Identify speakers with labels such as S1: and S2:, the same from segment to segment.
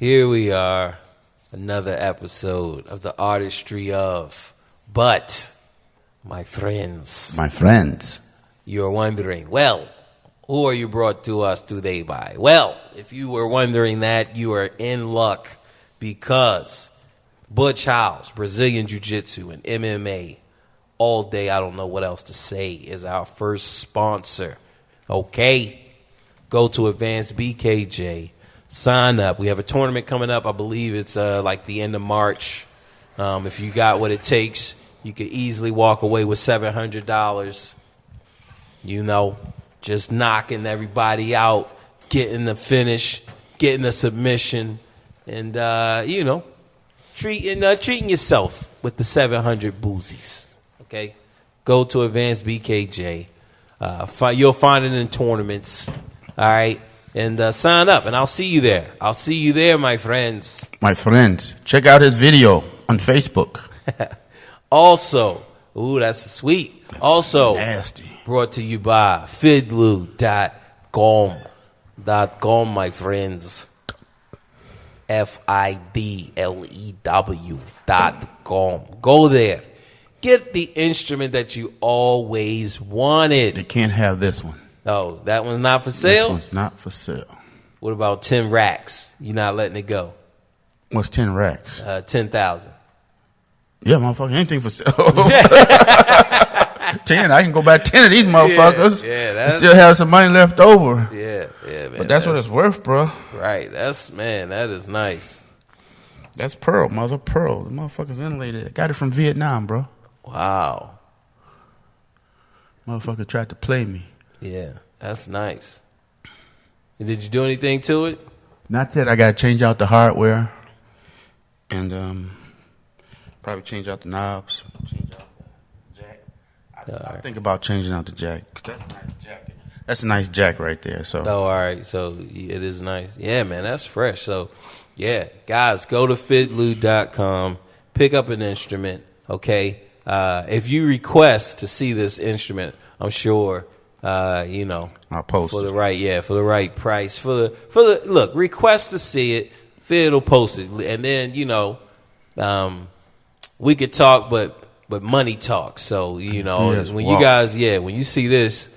S1: Here we are, another episode of the Artistry of. But, my friends, you're wondering, well, who are you brought to us today by? Well, if you were wondering that, you are in luck, because Butch House, Brazilian Jiu-Jitsu and MMA, all day, I don't know what else to say, is our first sponsor. Okay? Go to Advanced BKJ. Sign up. We have a tournament coming up. I believe it's like the end of March. If you got what it takes, you could easily walk away with $700. You know, just knocking everybody out, getting the finish, getting the submission, and you know, treating yourself with the 700 boozies. Okay, go to Advanced BKJ. You'll find it in tournaments. All right. And sign up, and I'll see you there. I'll see you there, my friends.
S2: My friends, check out his video on Facebook.
S1: Also, ooh, that's sweet. That's also,
S2: nasty.
S1: Brought to you by fidlew.com, my friends. FIDLEW.com. Go there. Get the instrument that you always wanted.
S2: They can't have this one.
S1: Oh, that one's not for sale?
S2: This one's not for sale.
S1: What about 10 racks? You're not letting it go.
S2: What's 10 racks?
S1: 10,000.
S2: Yeah, motherfucker, anything for sale. 10, I can go buy 10 of these motherfuckers. Yeah, still have some money left over.
S1: Yeah, man.
S2: But that's what it's worth, bro.
S1: Right, that is nice.
S2: That's pearl, mother pearl. The motherfucker's inlaid. Got it from Vietnam, bro.
S1: Wow.
S2: Motherfucker tried to play me.
S1: Yeah, that's nice. Did you do anything to it?
S2: Not yet. I got to change out the hardware and probably change out the knobs, change out the jack. I think about changing out the jack. That's a nice jack. That's a nice jack right there. So.
S1: Oh, all right. So it is nice. Yeah, man, that's fresh. So, yeah, guys, go to fidlew.com, pick up an instrument, okay? If you request to see this instrument, I'm sure... you know,
S2: I'll post
S1: for the right price. Look, request to see it. Fid will post it, and then you know, we could talk, but money talks. So you know, when you see this,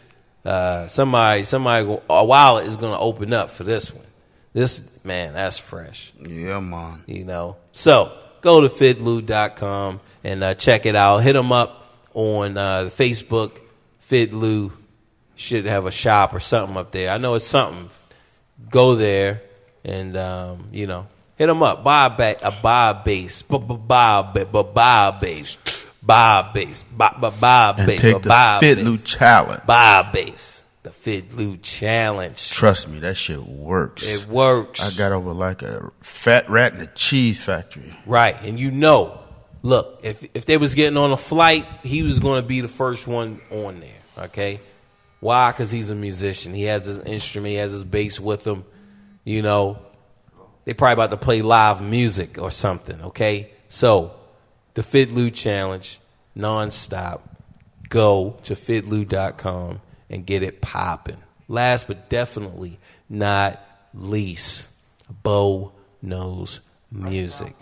S1: somebody, a wallet is gonna open up for this one. This man, that's fresh.
S2: Yeah, man.
S1: You know, so go to fidlew.com and check it out. Hit them up on Facebook, Fidlew. Should have a shop or something up there. I know it's something. Go there and you know, hit them up. Buy a base. Bob bass. Bob
S2: and
S1: bass.
S2: take
S1: Or
S2: the
S1: Bob
S2: Fiddloo
S1: bass.
S2: challenge.
S1: Bob bass. The Fiddloo challenge.
S2: Trust me, that shit works.
S1: It works.
S2: I got over like a fat rat in a cheese factory.
S1: Right. And you know, look, if they was getting on a flight, he was going to be the first one on there. Okay? Why? Because he's a musician. He has his instrument. He has his bass with him. You know, they probably about to play live music or something. Okay? So, the Fiddloo challenge, nonstop. Go to fiddloo.com and get it popping. Last but definitely not least, Bo Knows Music.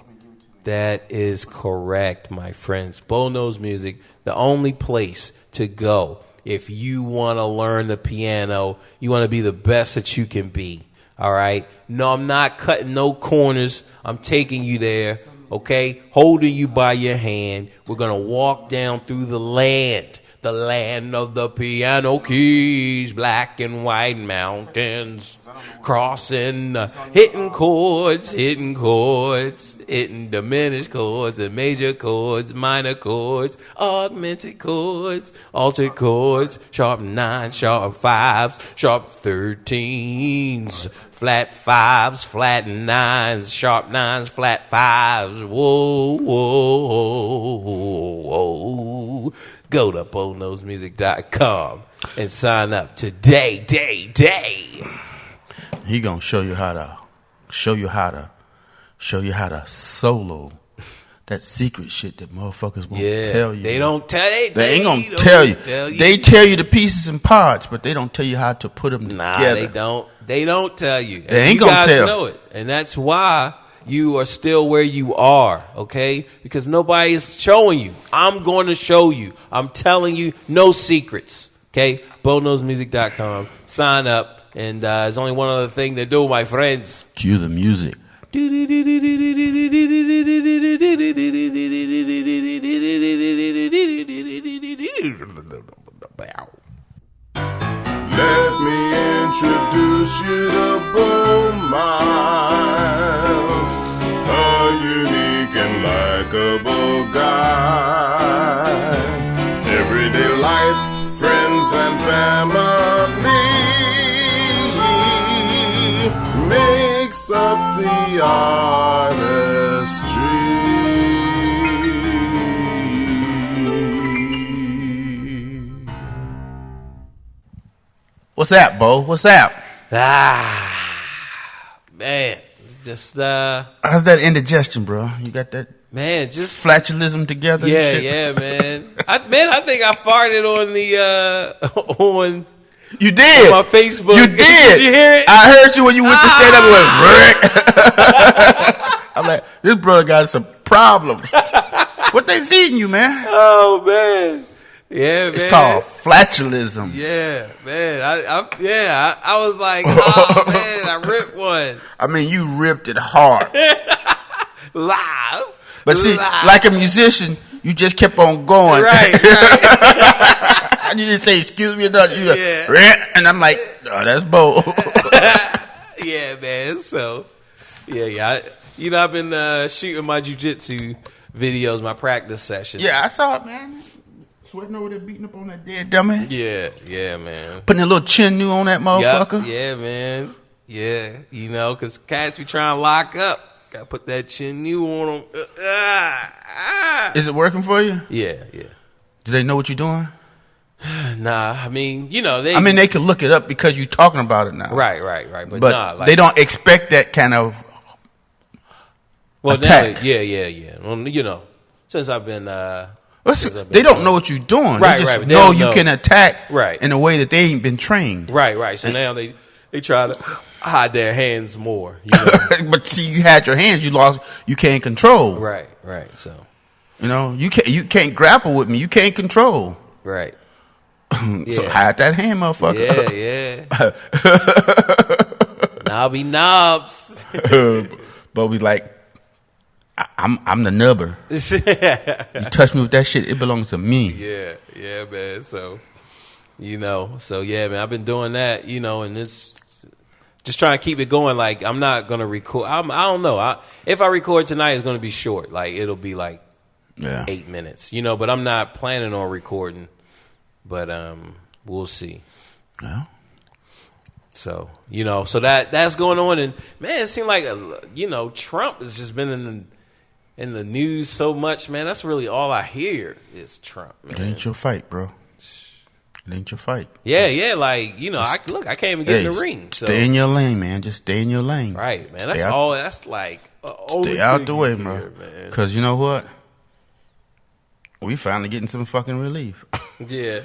S1: That is correct, my friends. Bo Knows Music, the only place to go if you want to learn the piano, you want to be the best that you can be. All right? No, I'm not cutting no corners. I'm taking you there, okay? Holding you by your hand. We're going to walk down through the land of the piano keys, black and white mountains, crossing, hitting chords, hitting diminished chords and major chords, minor chords, augmented chords, altered chords, sharp 9s, sharp 5s, sharp 13s, flat 5s, flat 9s, sharp 9s, flat 5s. Whoa, whoa, whoa. Go to BoKnowsMusic.com and sign up today, day.
S2: He gonna show you how to solo that secret shit that motherfuckers won't tell you.
S1: They don't tell you.
S2: They ain't gonna tell you. They tell you the pieces and parts, but they don't tell you how to put them together.
S1: They don't. They don't tell you.
S2: They ain't gonna tell. You
S1: know it, and that's why you are still where you are, okay? Because nobody is showing you. I'm going to show you. I'm telling you, no secrets, okay? BoKnowsMusic.com. Sign up, and there's only one other thing to do, my friends.
S2: Cue the music.
S3: Let me introduce you to Bo Miles, a unique and likable guy. Everyday life, friends and family makes up the artistry.
S2: What's that, Bo? What's that?
S1: Man, it's just
S2: how's that indigestion, bro? You got that?
S1: Man, just
S2: flatulism together.
S1: Yeah, man. I think I farted on the on.
S2: You did.
S1: On my Facebook.
S2: You did.
S1: Did you hear it?
S2: I heard you when you went to stand up and went. I'm like, this brother got some problems. What they feeding you, man?
S1: Oh man. Yeah, man.
S2: It's called flatulism.
S1: Yeah, man. I was like, oh man, I ripped one.
S2: I mean, you ripped it hard.
S1: Live.
S2: But see, like a musician, you just kept on going.
S1: Right.
S2: I need to say, excuse me, and I'm like, oh, that's Bo.
S1: Yeah, man. So, yeah. I've been shooting my jiu-jitsu videos, my practice sessions.
S2: Yeah, I saw it, man. Sweating over there, beating up on that dead dummy.
S1: Yeah, man.
S2: Putting a little chin new on that motherfucker.
S1: Yeah, man. Yeah, because cats be trying to lock up. Got to put that chin new on them.
S2: Is it working for you?
S1: Yeah.
S2: Do they know what you're doing?
S1: Nah, I mean,
S2: they can look it up because you're talking about it now.
S1: Right. But nah,
S2: they don't expect that kind of attack.
S1: Yeah. Well, since I've been...
S2: they don't know what you're doing.
S1: Right,
S2: they just
S1: right.
S2: know you can attack
S1: right.
S2: in a way that they ain't been trained.
S1: Right. So now they try to hide their hands more.
S2: But see, you had your hands, you can't control.
S1: Right. So
S2: you can't grapple with me. You can't control.
S1: Right.
S2: So hide that hand, motherfucker.
S1: Yeah. Knobby knobs.
S2: But we like, I'm the nubber. You touch me with that shit, it belongs to me.
S1: Yeah, man. So, man, I've been doing that, and it's just trying to keep it going. Like, I'm not going to record. I don't know. If I record tonight, it's going to be short. Like, it'll be like 8 minutes, but I'm not planning on recording, but we'll see.
S2: Yeah.
S1: So, so that's going on. And man, it seemed like, Trump has just been in the news so much, man. That's really all I hear is Trump, man.
S2: It ain't your fight, bro. It ain't your fight.
S1: Yeah. I can't even get in the ring. So.
S2: Stay in your lane, man. Just stay in your lane.
S1: Right, man. That's all. That's like
S2: stay out the way, bro. Because you know what? We finally getting some fucking relief.
S1: Yeah.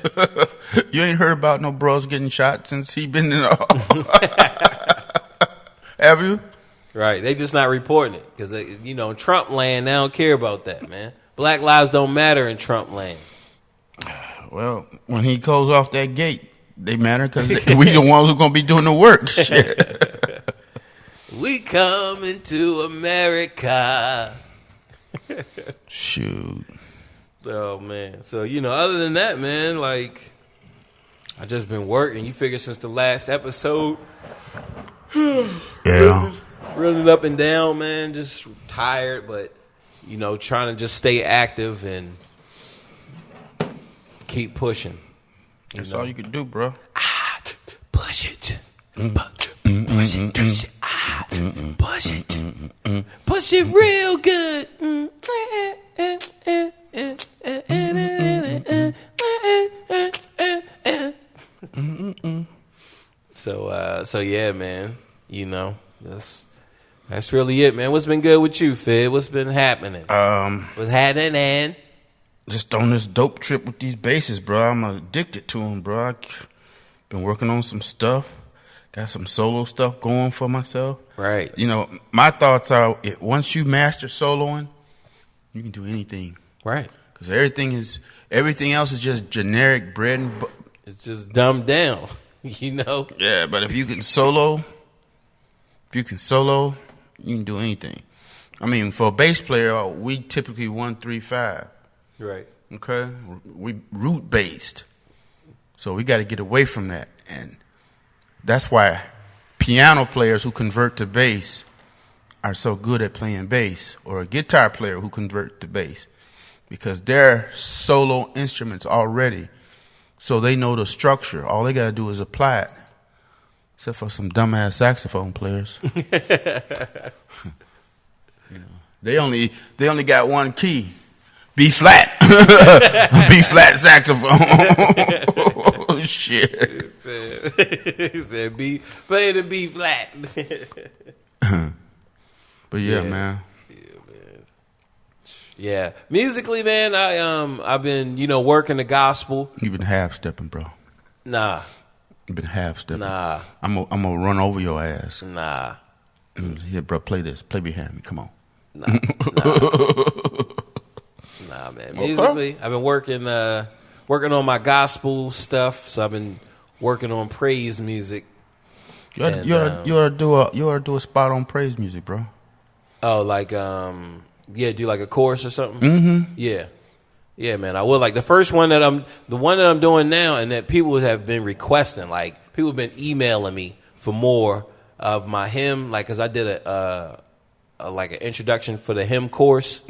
S2: You ain't heard about no bros getting shot since he been in. Have you?
S1: Right. They just not reporting it because in Trump land, they don't care about that, man. Black lives don't matter in Trump land.
S2: Well, when he goes off that gate, they matter because we the ones who gonna be doing the work. Shit.
S1: We coming to America.
S2: Shoot.
S1: Oh man. So other than that, man, like I just been working. You figure since the last episode,
S2: yeah,
S1: running up and down, man. Just tired, but trying to just stay active and keep pushing.
S2: That's all you can do, bro.
S1: Push it. Push it. Push it. Push it. Push it real good. So yeah, man. That's really it, man. What's been good with you, Fid? What's been happening? What's happening?
S2: Just on this dope trip with these basses, bro. I'm addicted to them, bro. I've been working on some stuff. Got some solo stuff going for myself.
S1: Right.
S2: My thoughts are once you master soloing, you can do anything.
S1: Right.
S2: Because everything else is just generic bread and butter.
S1: It's just dumbed down,
S2: Yeah, but if you can solo, you can do anything. I mean, for a bass player, we typically 1-3-5.
S1: Right.
S2: Okay? We root based. So we got to get away from that. And that's why piano players who convert to bass are so good at playing bass, or a guitar player who convert to bass, because they're solo instruments already. So they know the structure. All they got to do is apply it. Except for some dumbass saxophone players. They only got one key. B flat. B flat saxophone. Oh, shit.
S1: He said play the B flat.
S2: But yeah, man.
S1: Yeah. Musically, man, I've been, working the gospel.
S2: You've been half stepping, bro.
S1: Nah.
S2: You've been half stepping.
S1: Nah.
S2: I'm gonna run over your ass.
S1: Nah.
S2: Here, bro, play this. Play behind me. Come on.
S1: Nah, man. Musically, I've been working on my gospel stuff. So I've been working on praise music.
S2: You ought to do a spot on praise music, bro.
S1: Oh, like do like a chorus or something.
S2: Mm-hmm.
S1: Yeah, man. I will. Like the one that I'm doing now, and that people have been requesting. Like people have been emailing me for more of my hymn. Like, cause I did an introduction for the hymn course,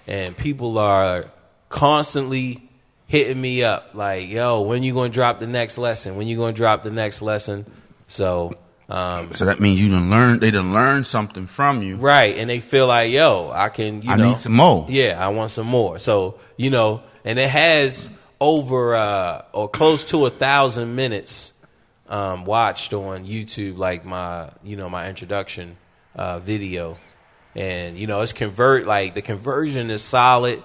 S1: and people are constantly hitting me up like, "Yo, when you gonna drop the next lesson? When you gonna drop the next lesson?" So
S2: that means they done learned something from you.
S1: Right, and they feel like, yo, I need
S2: some more.
S1: Yeah, I want some more. So, and it has over or close to 1,000 minutes watched on YouTube, like my introduction video. And, it's the conversion is solid.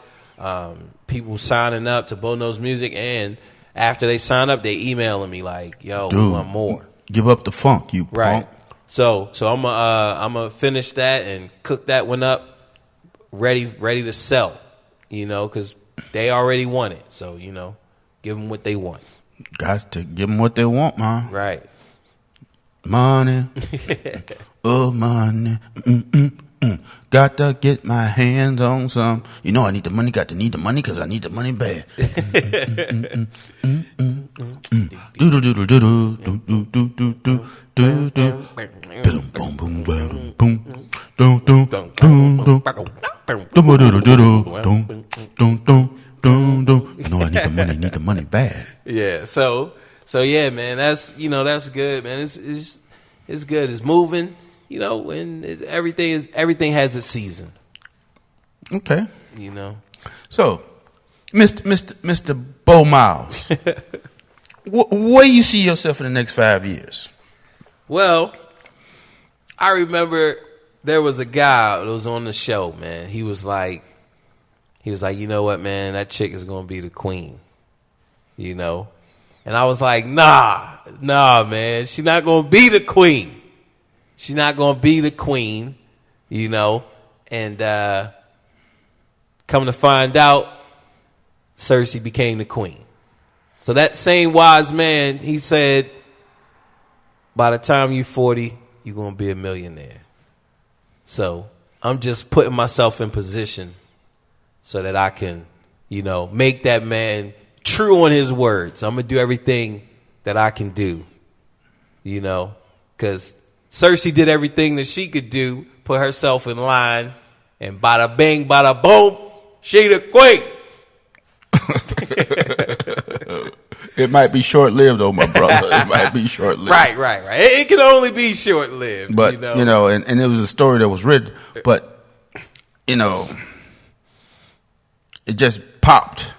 S1: People signing up to Bono's music, and after they sign up, they emailing me like, yo,
S2: dude,
S1: we want more.
S2: Give up the funk, you
S1: right.
S2: punk.
S1: So I'm gonna finish that and cook that one up, ready to sell. Because they already want it. So give them what they want.
S2: Got to give them what they want, man.
S1: Right.
S2: Money, oh money. Got to get my hands on some. I need the money. Got to need the money because I need the money bad. Dum dum dum dum. No, I need the money bad.
S1: Yeah, so yeah, man, that's good, man. It's good. It's moving, and everything has its season.
S2: Okay.
S1: So,
S2: Mr. Bo Miles, where you see yourself in the next 5 years?
S1: Well, I remember there was a guy that was on the show, man. He was like, you know what, man, that chick is gonna be the queen, And I was like, nah, man, she's not gonna be the queen. She's not gonna be the queen, And come to find out, Cersei became the queen. So that same wise man, he said, by the time you're 40, you're going to be a millionaire. So I'm just putting myself in position so that I can, make that man true on his words. I'm going to do everything that I can do, because Cersei did everything that she could do, put herself in line, and bada bing, bada boom, she the queen.
S2: It might be short-lived, though, my brother. It might be short-lived.
S1: Right. It can only be short-lived.
S2: But, and it was a story that was written, but, it just popped.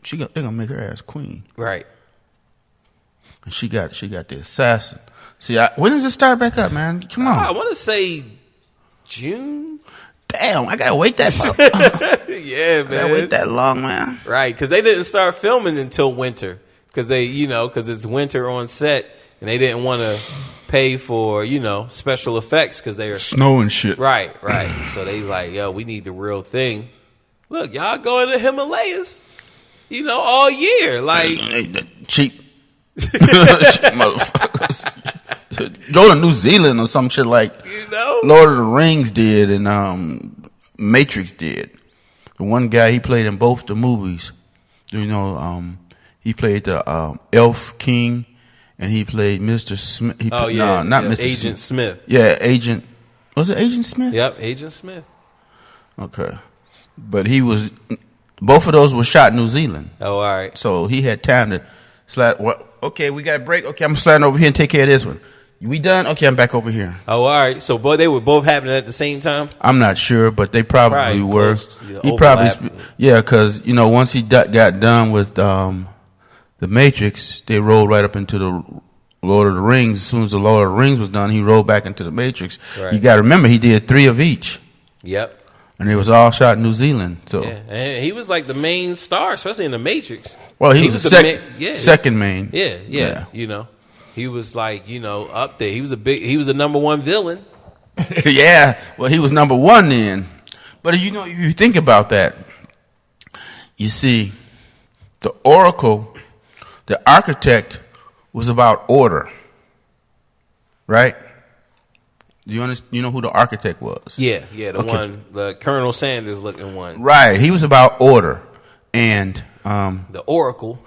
S2: They're going to make her ass queen.
S1: Right.
S2: And she got the assassin. See, when does it start back up, man? Come on.
S1: I want to say June.
S2: Damn, I gotta wait that long.
S1: Yeah, man.
S2: I gotta wait that long, man.
S1: Right, because they didn't start filming until winter. Because because it's winter on set, and they didn't want to pay for, special effects because they are
S2: snow and shit.
S1: Right. So they like, yo, we need the real thing. Look, y'all go in the Himalayas, all year, like
S2: cheap motherfuckers. Go to New Zealand or some shit like Lord of the Rings did and Matrix did. The one guy, he played in both the movies. He played the Elf King and he played Mr. Smith. Not Mr.
S1: Agent Smith.
S2: Yeah, Agent. Was it Agent Smith?
S1: Yep, Agent Smith.
S2: Okay. But both of those were shot in New Zealand.
S1: Oh, all right.
S2: So he had time to slide. Okay, we got a break. Okay, I'm sliding over here and take care of this one. We done? Okay, I'm back over here.
S1: Oh, all right. So, they were both happening at the same time?
S2: I'm not sure, but they probably were. He
S1: probably,
S2: because once he got done with the Matrix, they rolled right up into the Lord of the Rings. As soon as the Lord of the Rings was done, he rolled back into the Matrix. Right. You got to remember, he did 3 of each.
S1: Yep.
S2: And it was all shot in New Zealand. So
S1: yeah, and he was like the main star, especially in the Matrix.
S2: Well, he was the second main.
S1: Yeah. He was like, up there. He was the number one villain.
S2: Yeah. Well, he was number one then. But you think about that. You see, the Oracle, the architect was about order. Right? You know who the architect was?
S1: Yeah, the Colonel Sanders looking one.
S2: Right. He was about order. And
S1: the Oracle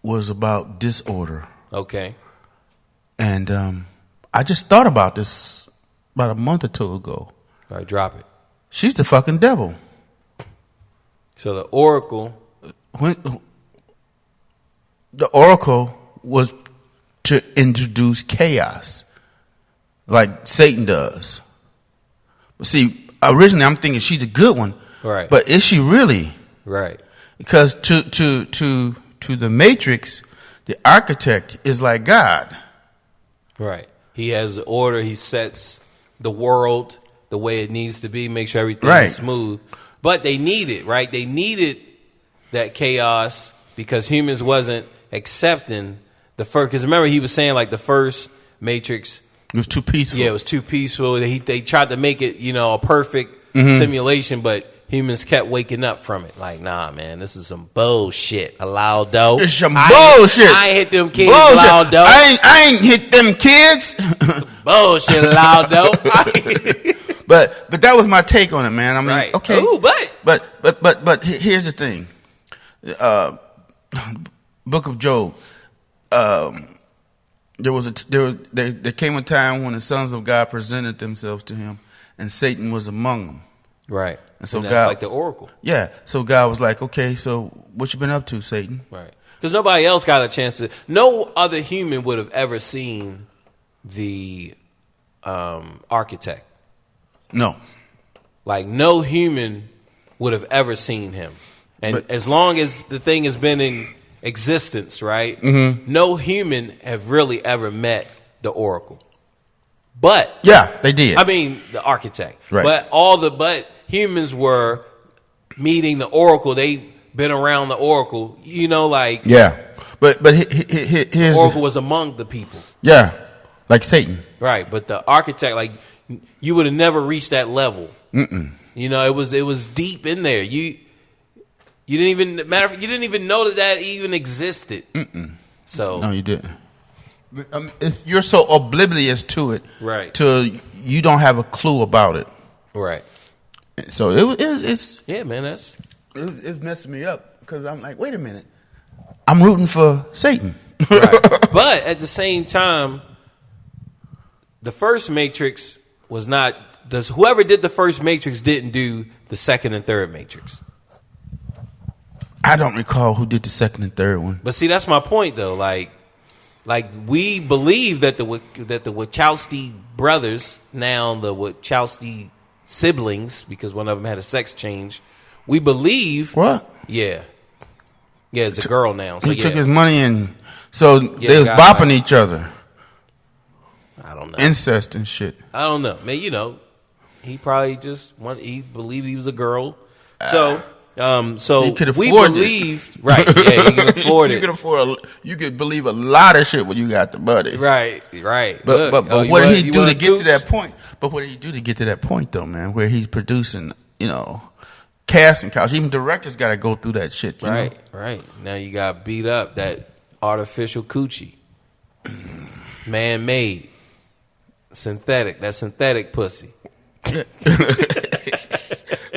S2: was about disorder.
S1: Okay.
S2: And I just thought about this about a month or two ago.
S1: All right, drop it.
S2: She's the fucking devil.
S1: So the Oracle.
S2: The Oracle was to introduce chaos, like Satan does. But see, originally I'm thinking she's a good one.
S1: Right.
S2: But is she really?
S1: Right.
S2: Because to the Matrix, the architect is like God.
S1: Right. He has the order. He sets the world the way it needs to be, make sure everything is smooth. But they needed, right? They needed that chaos because humans wasn't accepting the first. Because remember, he was saying like the first Matrix.
S2: It was too peaceful.
S1: Yeah, it was too peaceful. They tried to make it, a perfect simulation, but humans kept waking up from it. Like, nah, man, this is some bullshit. Loud dough.
S2: It's some bullshit.
S1: I ain't hit them kids, loud dough.
S2: I ain't hit them kids.
S1: Some bullshit, loud dough.
S2: But that was my take on it, man. I mean,
S1: right.
S2: Okay.
S1: Ooh,
S2: but here's the thing. Book of Job. There came a time when the sons of God presented themselves to him, and Satan was among them.
S1: Right.
S2: And so
S1: that's
S2: God,
S1: like the oracle.
S2: Yeah. So God was like, okay, so what you been up to, Satan?
S1: Right. Because nobody else got a chance to. No other human would have ever seen the architect.
S2: No.
S1: Like no human would have ever seen him. And as long as the thing has been in existence, right? Mm-hmm. No human have really ever met the oracle. But
S2: yeah, they did.
S1: I mean, the architect.
S2: Right.
S1: But humans were meeting the oracle. They've been around the oracle. You know, like
S2: yeah. But here's
S1: the oracle was among the people.
S2: Yeah, like Satan.
S1: Right. But the architect, like you would have never reached that level.
S2: Mm-mm.
S1: You know, it was deep in there. You didn't even you didn't even know that even existed.
S2: Mm-mm.
S1: So
S2: no, you didn't. If you're so oblivious to it,
S1: right?
S2: To you don't have a clue about it,
S1: right?
S2: So it's
S1: yeah, man.
S2: It's messing me up because I'm like, wait a minute, I'm rooting for Satan,
S1: right. But at the same time, the first Matrix was not. Whoever did the first Matrix didn't do the second and third Matrix.
S2: I don't recall who did the second and third one.
S1: But see, that's my point, though. Like we believe that the Wachowski brothers, now the Wachowski siblings, because one of them had a sex change. We believe
S2: what?
S1: Yeah, it's a girl now. So
S2: he took his money and so they was bopping each other.
S1: I don't know,
S2: incest and shit.
S1: I don't know, man. You know, he probably he believed he was a girl. So
S2: he could afford
S1: we believed, right? Yeah, he could afford it.
S2: You could believe a lot of shit when you got the money.
S1: Right.
S2: But what did he do to get to that point? But what did he do to get to that point, though, man? Where he's producing, casting couch. Even directors got to go through that shit. You know?
S1: Right. Now you got beat up that artificial coochie, man-made, synthetic pussy.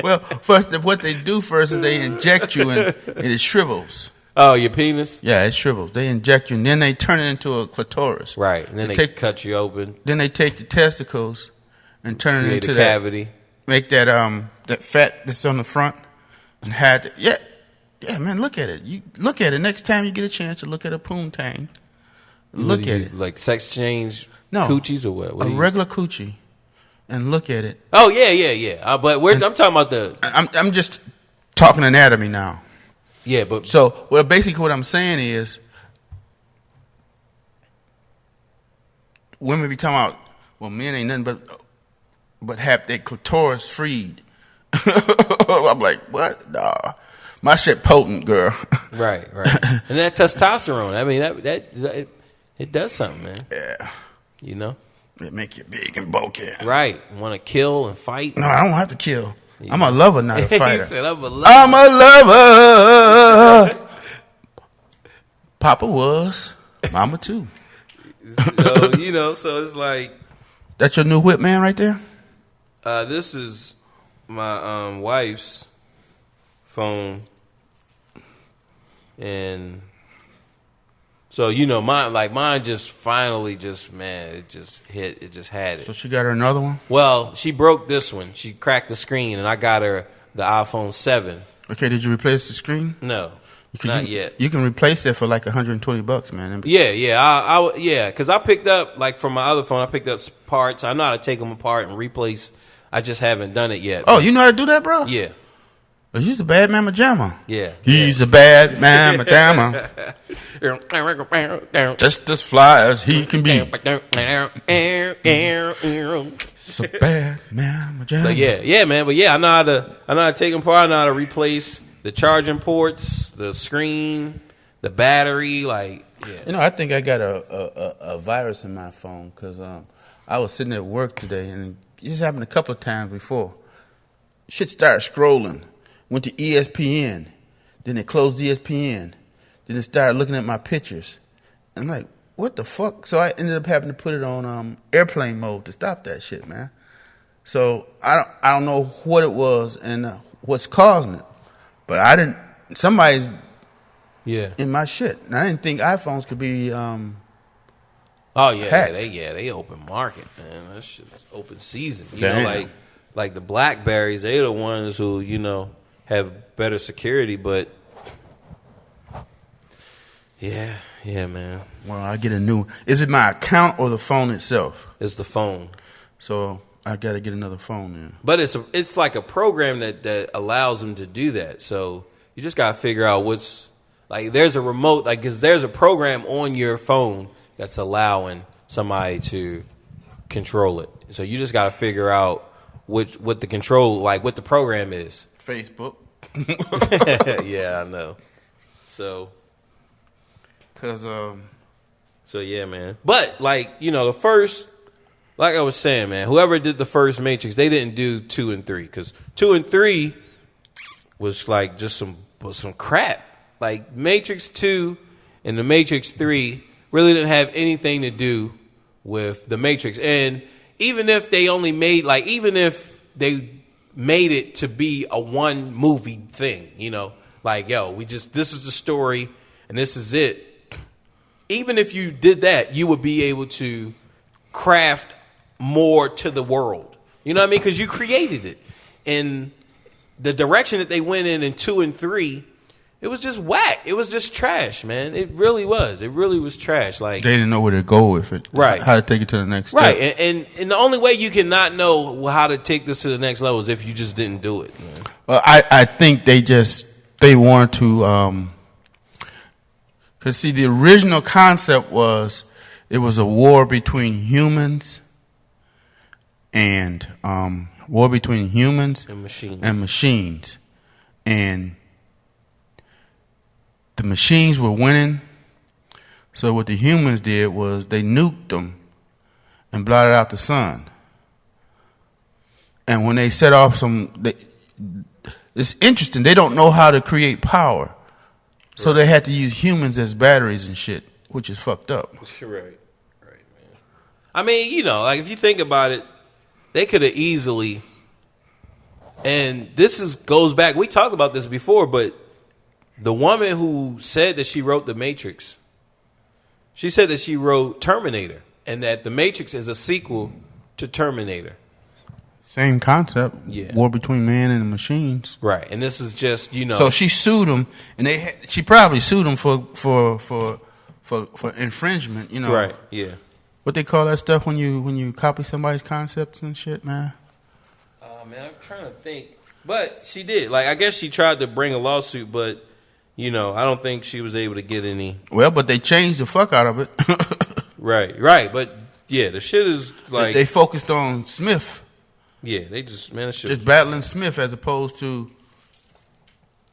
S2: Well, first, what they do first is they inject you and it shrivels.
S1: Oh, your penis?
S2: Yeah, it shrivels. They inject you and then they turn it into a clitoris.
S1: Right, and then they cut you open.
S2: Then they take the testicles and turn it into
S1: that cavity.
S2: Make that fat that's on the front and yeah, man, look at it. You look at it next time you get a chance to look at a poontang. Look at it.
S1: Like sex change coochies or what?
S2: A regular coochie. And look at it.
S1: Oh yeah. But I'm talking about
S2: I'm just talking anatomy now.
S1: Yeah, but
S2: so basically what I'm saying is, women be talking about, well, men ain't nothing but have their clitoris freed. I'm like, what? Nah, my shit potent, girl.
S1: Right. And that testosterone. I mean, that it does something, man.
S2: Yeah.
S1: You know.
S2: It make you big and bulky.
S1: Right. Want to kill and fight?
S2: No, I don't have to kill. I'm a lover, not a fighter.
S1: He said, I'm a lover.
S2: I'm a lover. Papa was. Mama too.
S1: So it's like.
S2: That's your new whip man right there?
S1: This is my wife's phone. And... So, mine just finally it just had it.
S2: So she got her another one?
S1: Well, she broke this one. She cracked the screen, and I got her the iPhone 7.
S2: Okay, did you replace the screen?
S1: No, not yet.
S2: You can replace it for like $120, man.
S1: Yeah, because I picked up, from my other phone, I picked up parts. I know how to take them apart and replace. I just haven't done it yet.
S2: Oh, you know how to do that, bro?
S1: Yeah.
S2: Oh, he's a bad mamma jamma.
S1: Yeah.
S2: He's a bad mamma jamma. Just as fly as he can be. So bad mamma jamma.
S1: So yeah, man. But yeah, I know how to take them apart. I know how to replace the charging ports, the screen, the battery. Like, yeah.
S2: I think I got a virus in my phone because I was sitting at work today, and this happened a couple of times before. Shit started scrolling. Went to ESPN. Then it closed ESPN. Then it started looking at my pictures. I'm like, what the fuck? So I ended up having to put it on airplane mode to stop that shit, man. So I don't know what it was and what's causing it. But somebody's in my shit. And I didn't think iPhones could be
S1: hacked.
S2: They
S1: they open market, man. That shit is open season.
S2: Damn.
S1: like the Blackberries, they're the ones who, you know, have better security, but yeah, man.
S2: Well, I get a new one. Is it my account or the phone itself?
S1: It's the phone.
S2: So I got to get another phone in.
S1: But it's like a program that allows them to do that. So you just got to figure out what's, like, there's a remote, like, because there's a program on your phone that's allowing somebody to control it. So you just got to figure out what the control, like, what the program is.
S2: Facebook.
S1: Yeah, I know. So yeah, man. But, like, you know, the first, like I was saying, man, whoever did the first Matrix, they didn't do 2 and 3, because 2 and 3 was like just some crap. Like, Matrix 2 and the Matrix 3 really didn't have anything to do with the Matrix. And even if they only made, like, even if they made it to be a one movie thing, you know, like, yo, this is the story and this is it. Even if you did that, you would be able to craft more to the world. You know what I mean? Because you created it. And the direction that they went in 2 and 3, it was just whack. It was just trash, man. It really was. It really was trash. Like,
S2: they didn't know where to go with it.
S1: Right.
S2: How to take it to the next step.
S1: Right. And the only way you can not know how to take this to the next level is if you just didn't do it, man.
S2: Well, I think they wanted to, because, see, the original concept was it was a war between humans and machines. And the machines were winning. So what the humans did was they nuked them and blotted out the sun. And when they set off it's interesting. They don't know how to create power. So they had to use humans as batteries and shit, which is fucked up.
S1: Right, man. I mean, you know, like, if you think about it, they could have easily, and goes back, we talked about this before, but the woman who said that she wrote The Matrix, she said that she wrote Terminator, and that The Matrix is a sequel to Terminator.
S2: Same concept.
S1: Yeah.
S2: War between man and the machines.
S1: Right. And this is just, you know.
S2: So she sued them, and she probably sued them for infringement, you know.
S1: Right. Yeah.
S2: What they call that stuff when you copy somebody's concepts and shit, man?
S1: Man, I'm trying to think. But she did. Like, I guess she tried to bring a lawsuit, but, you know, I don't think she was able to get any.
S2: Well, but they changed the fuck out of it.
S1: Right. But, yeah, the shit is like.
S2: They focused on Smith.
S1: Yeah, they just, man,
S2: just battling Smith as opposed to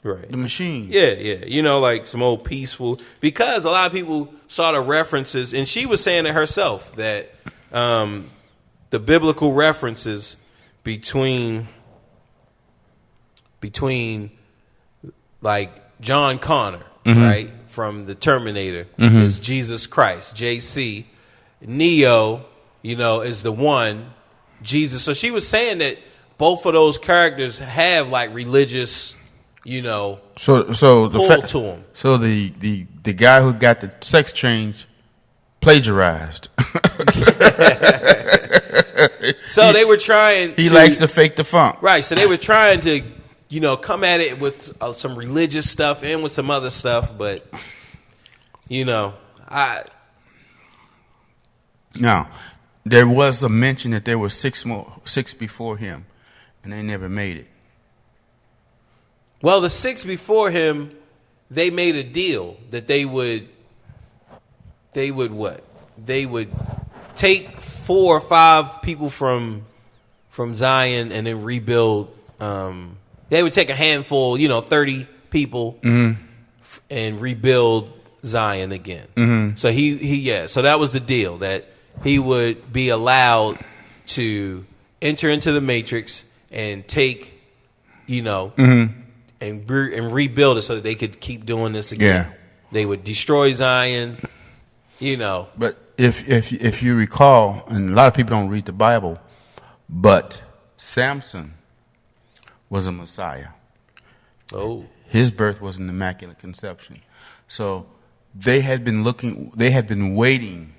S2: the machine.
S1: Yeah. You know, like some old peaceful, because a lot of people saw the references, and she was saying it herself that the biblical references between like John Connor, right, from the Terminator, is Jesus Christ. JC Neo, you know, is the one. Jesus. So she was saying that both of those characters have, like, religious, you know,
S2: so
S1: pull to them.
S2: So the guy who got the sex change plagiarized.
S1: So they were trying.
S2: He likes to fake the funk,
S1: right? So they were trying to, you know, come at it with some religious stuff and with some other stuff, but, you know,
S2: now. There was a mention that there were six before him, and they never made it.
S1: Well, the 6 before him, they made a deal that they would what? They would take 4 or 5 people from Zion and then rebuild. They would take a handful, you know, 30 people, and rebuild Zion again. So so that was the deal, that he would be allowed to enter into the Matrix and take, you know, and rebuild it so that they could keep doing this again. Yeah. They would destroy Zion, you know.
S2: But if you recall, and a lot of people don't read the Bible, but Samson was a Messiah.
S1: Oh.
S2: His birth was an immaculate conception. So they had been waiting.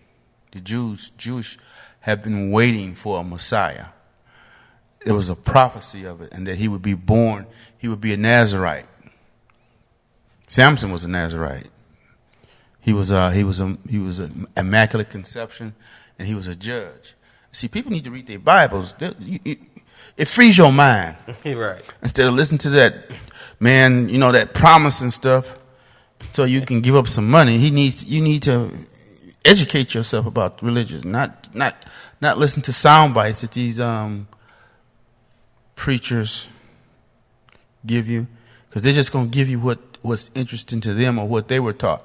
S2: The Jewish have been waiting for a Messiah. it was a prophecy of it, and that he would be born, he would be a Nazarite. Samson was a Nazarite. He was an immaculate conception, and he was a judge. See, people need to read their Bibles. It frees your mind.
S1: Right.
S2: Instead of listening to that, man, that promise and stuff, so you can give up some money. You need to educate yourself about religion, not listen to sound bites that these preachers give you, because they're just going to give you what's interesting to them or what they were taught.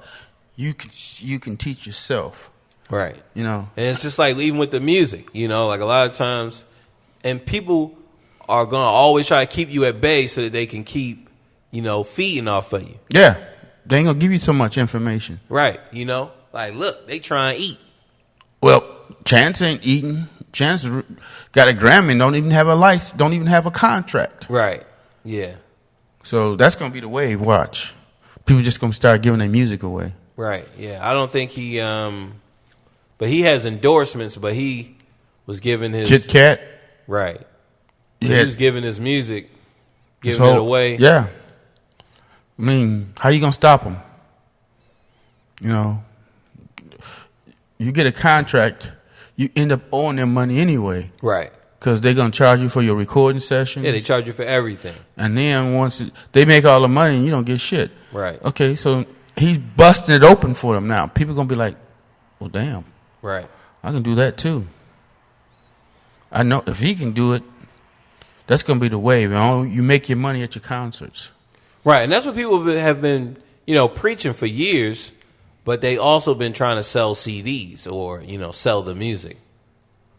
S2: You can teach yourself.
S1: Right.
S2: And
S1: it's just like even with the music, like a lot of times, and people are going to always try to keep you at bay so that they can keep, feeding off of you.
S2: Yeah. They ain't going to give you so much information.
S1: Right. Like, look, they try and eat.
S2: Well, Chance ain't eating. Chance got a Grammy and don't even have a license, don't even have a contract.
S1: Right. Yeah.
S2: So that's going to be the wave. Watch. People just going to start giving their music away.
S1: Right. Yeah. I don't think he, but he has endorsements, but he was giving his.
S2: Kit Kat.
S1: Right.
S2: Yeah.
S1: He was giving his music, giving it away.
S2: Yeah. I mean, how you going to stop him? You get a contract, you end up owing them money anyway.
S1: Right.
S2: Because they're going to charge you for your recording session.
S1: Yeah, they charge you for everything.
S2: And then once they make all the money and you don't get shit.
S1: Right.
S2: Okay, so he's busting it open for them now. People going to be like, well, damn.
S1: Right.
S2: I can do that too. I know if he can do it, that's going to be the wave. You make your money at your concerts.
S1: Right, and that's what people have been, preaching for years, but they also been trying to sell CDs or, sell the music.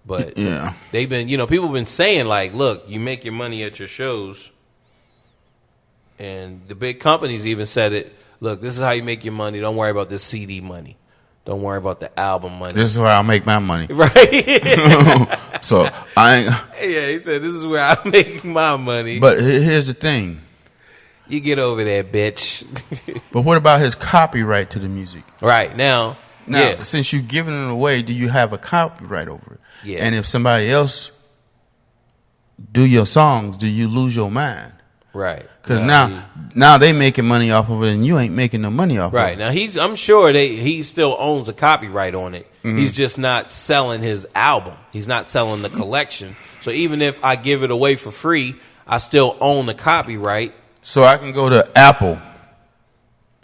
S1: But
S2: yeah,
S1: they've been, people have been saying like, look, you make your money at your shows. And the big companies even said it. Look, this is how you make your money. Don't worry about this CD money. Don't worry about the album money.
S2: This is where I'll make my money.
S1: Right.
S2: So I ain't.
S1: Yeah, he said, this is where I make my money.
S2: But here's the thing.
S1: You get over there, bitch.
S2: But what about his copyright to the music?
S1: Right. Now, yeah.
S2: Since you're giving it away, do you have a copyright over it?
S1: Yeah.
S2: And if somebody else do your songs, do you lose your mind?
S1: Right.
S2: Because now they making money off of it, and you ain't making no money off of it.
S1: Right. Now, I'm sure he still owns a copyright on it. Mm-hmm. He's just not selling his album. He's not selling the collection. So even if I give it away for free, I still own the copyright.
S2: So I can go to Apple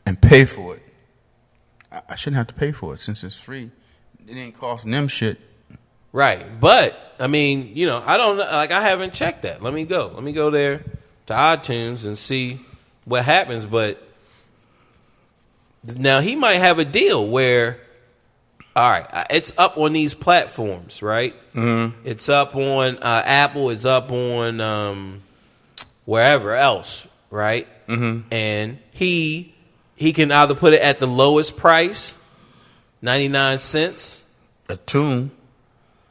S2: and pay for it. I shouldn't have to pay for it since it's free. It ain't costing them shit.
S1: Right. But, I mean, I don't know. Like, I haven't checked that. Let me go there to iTunes and see what happens. But now he might have a deal where, all right, it's up on these platforms, right? Mm-hmm. It's up on Apple. It's up on wherever else, right? Mm-hmm. And he can either put it at the lowest price, 99 cents.
S2: A tune.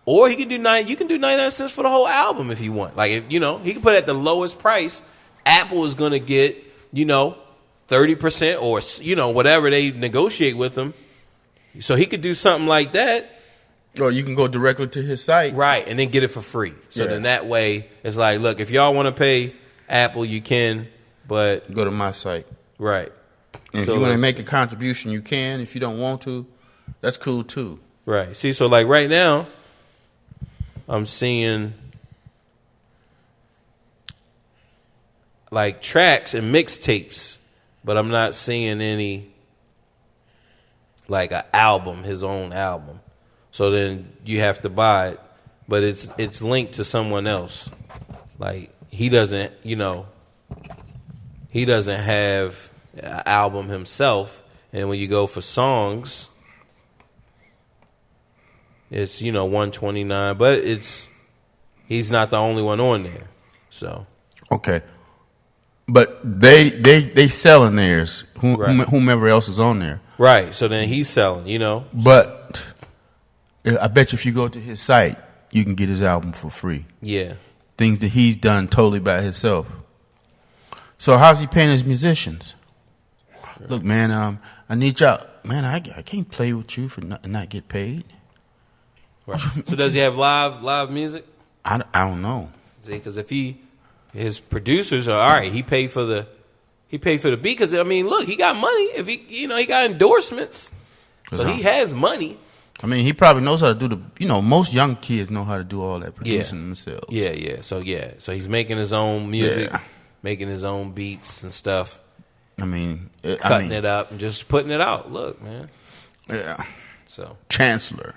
S1: Or he can do you can do 99 cents for the whole album if you want. Like, if, he can put it at the lowest price. Apple is going to get, 30% or, whatever they negotiate with him. So he could do something like that.
S2: Or you can go directly to his site.
S1: Right, and then get it for free. So then that way, it's like, look, if y'all want to pay Apple, you can, but...
S2: Go to my site.
S1: Right.
S2: And if you want to make a contribution, you can. If you don't want to, that's cool too.
S1: Right. See, so like right now, I'm seeing like tracks and mixtapes, but I'm not seeing any like an album, his own album. So then you have to buy it, but it's linked to someone else. Like he doesn't have an album himself, and when you go for songs, it's $129, but he's not the only one on there. So
S2: okay, but they selling theirs. Whomever else is on there,
S1: right? So then he's selling,
S2: But I bet you if you go to his site, you can get his album for free.
S1: Yeah,
S2: things that he's done totally by himself. So how's he paying his musicians? Sure. Look, man, I need y'all. Man, I can't play with you for not get paid.
S1: Right. So does he have live music?
S2: I don't know.
S1: Because if his producers are all right, he paid for the beat. Because I mean, look, he got money. If he got endorsements, so he has money.
S2: I mean, he probably knows how to do most young kids know how to do all that producing themselves.
S1: Yeah. So he's making his own music, making his own beats and stuff.
S2: I mean,
S1: cutting it up and just putting it out. Look, man.
S2: Yeah.
S1: So
S2: Chancellor,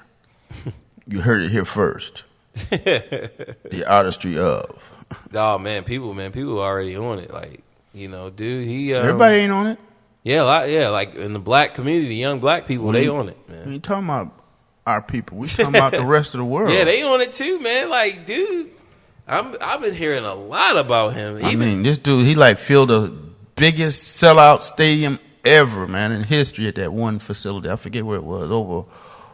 S2: you heard it here first. The artistry of.
S1: Oh man, people already on it. Like, dude, he
S2: everybody ain't on it.
S1: Yeah, like in the black community, young black people, they on it, man.
S2: We ain't talking about our people. We talking about the rest of the world.
S1: Yeah, they on it too, man. Like, dude, I've been hearing a lot about him.
S2: I mean, this dude, he filled the biggest sellout stadium ever, man, in history at that one facility. I forget where it was. Over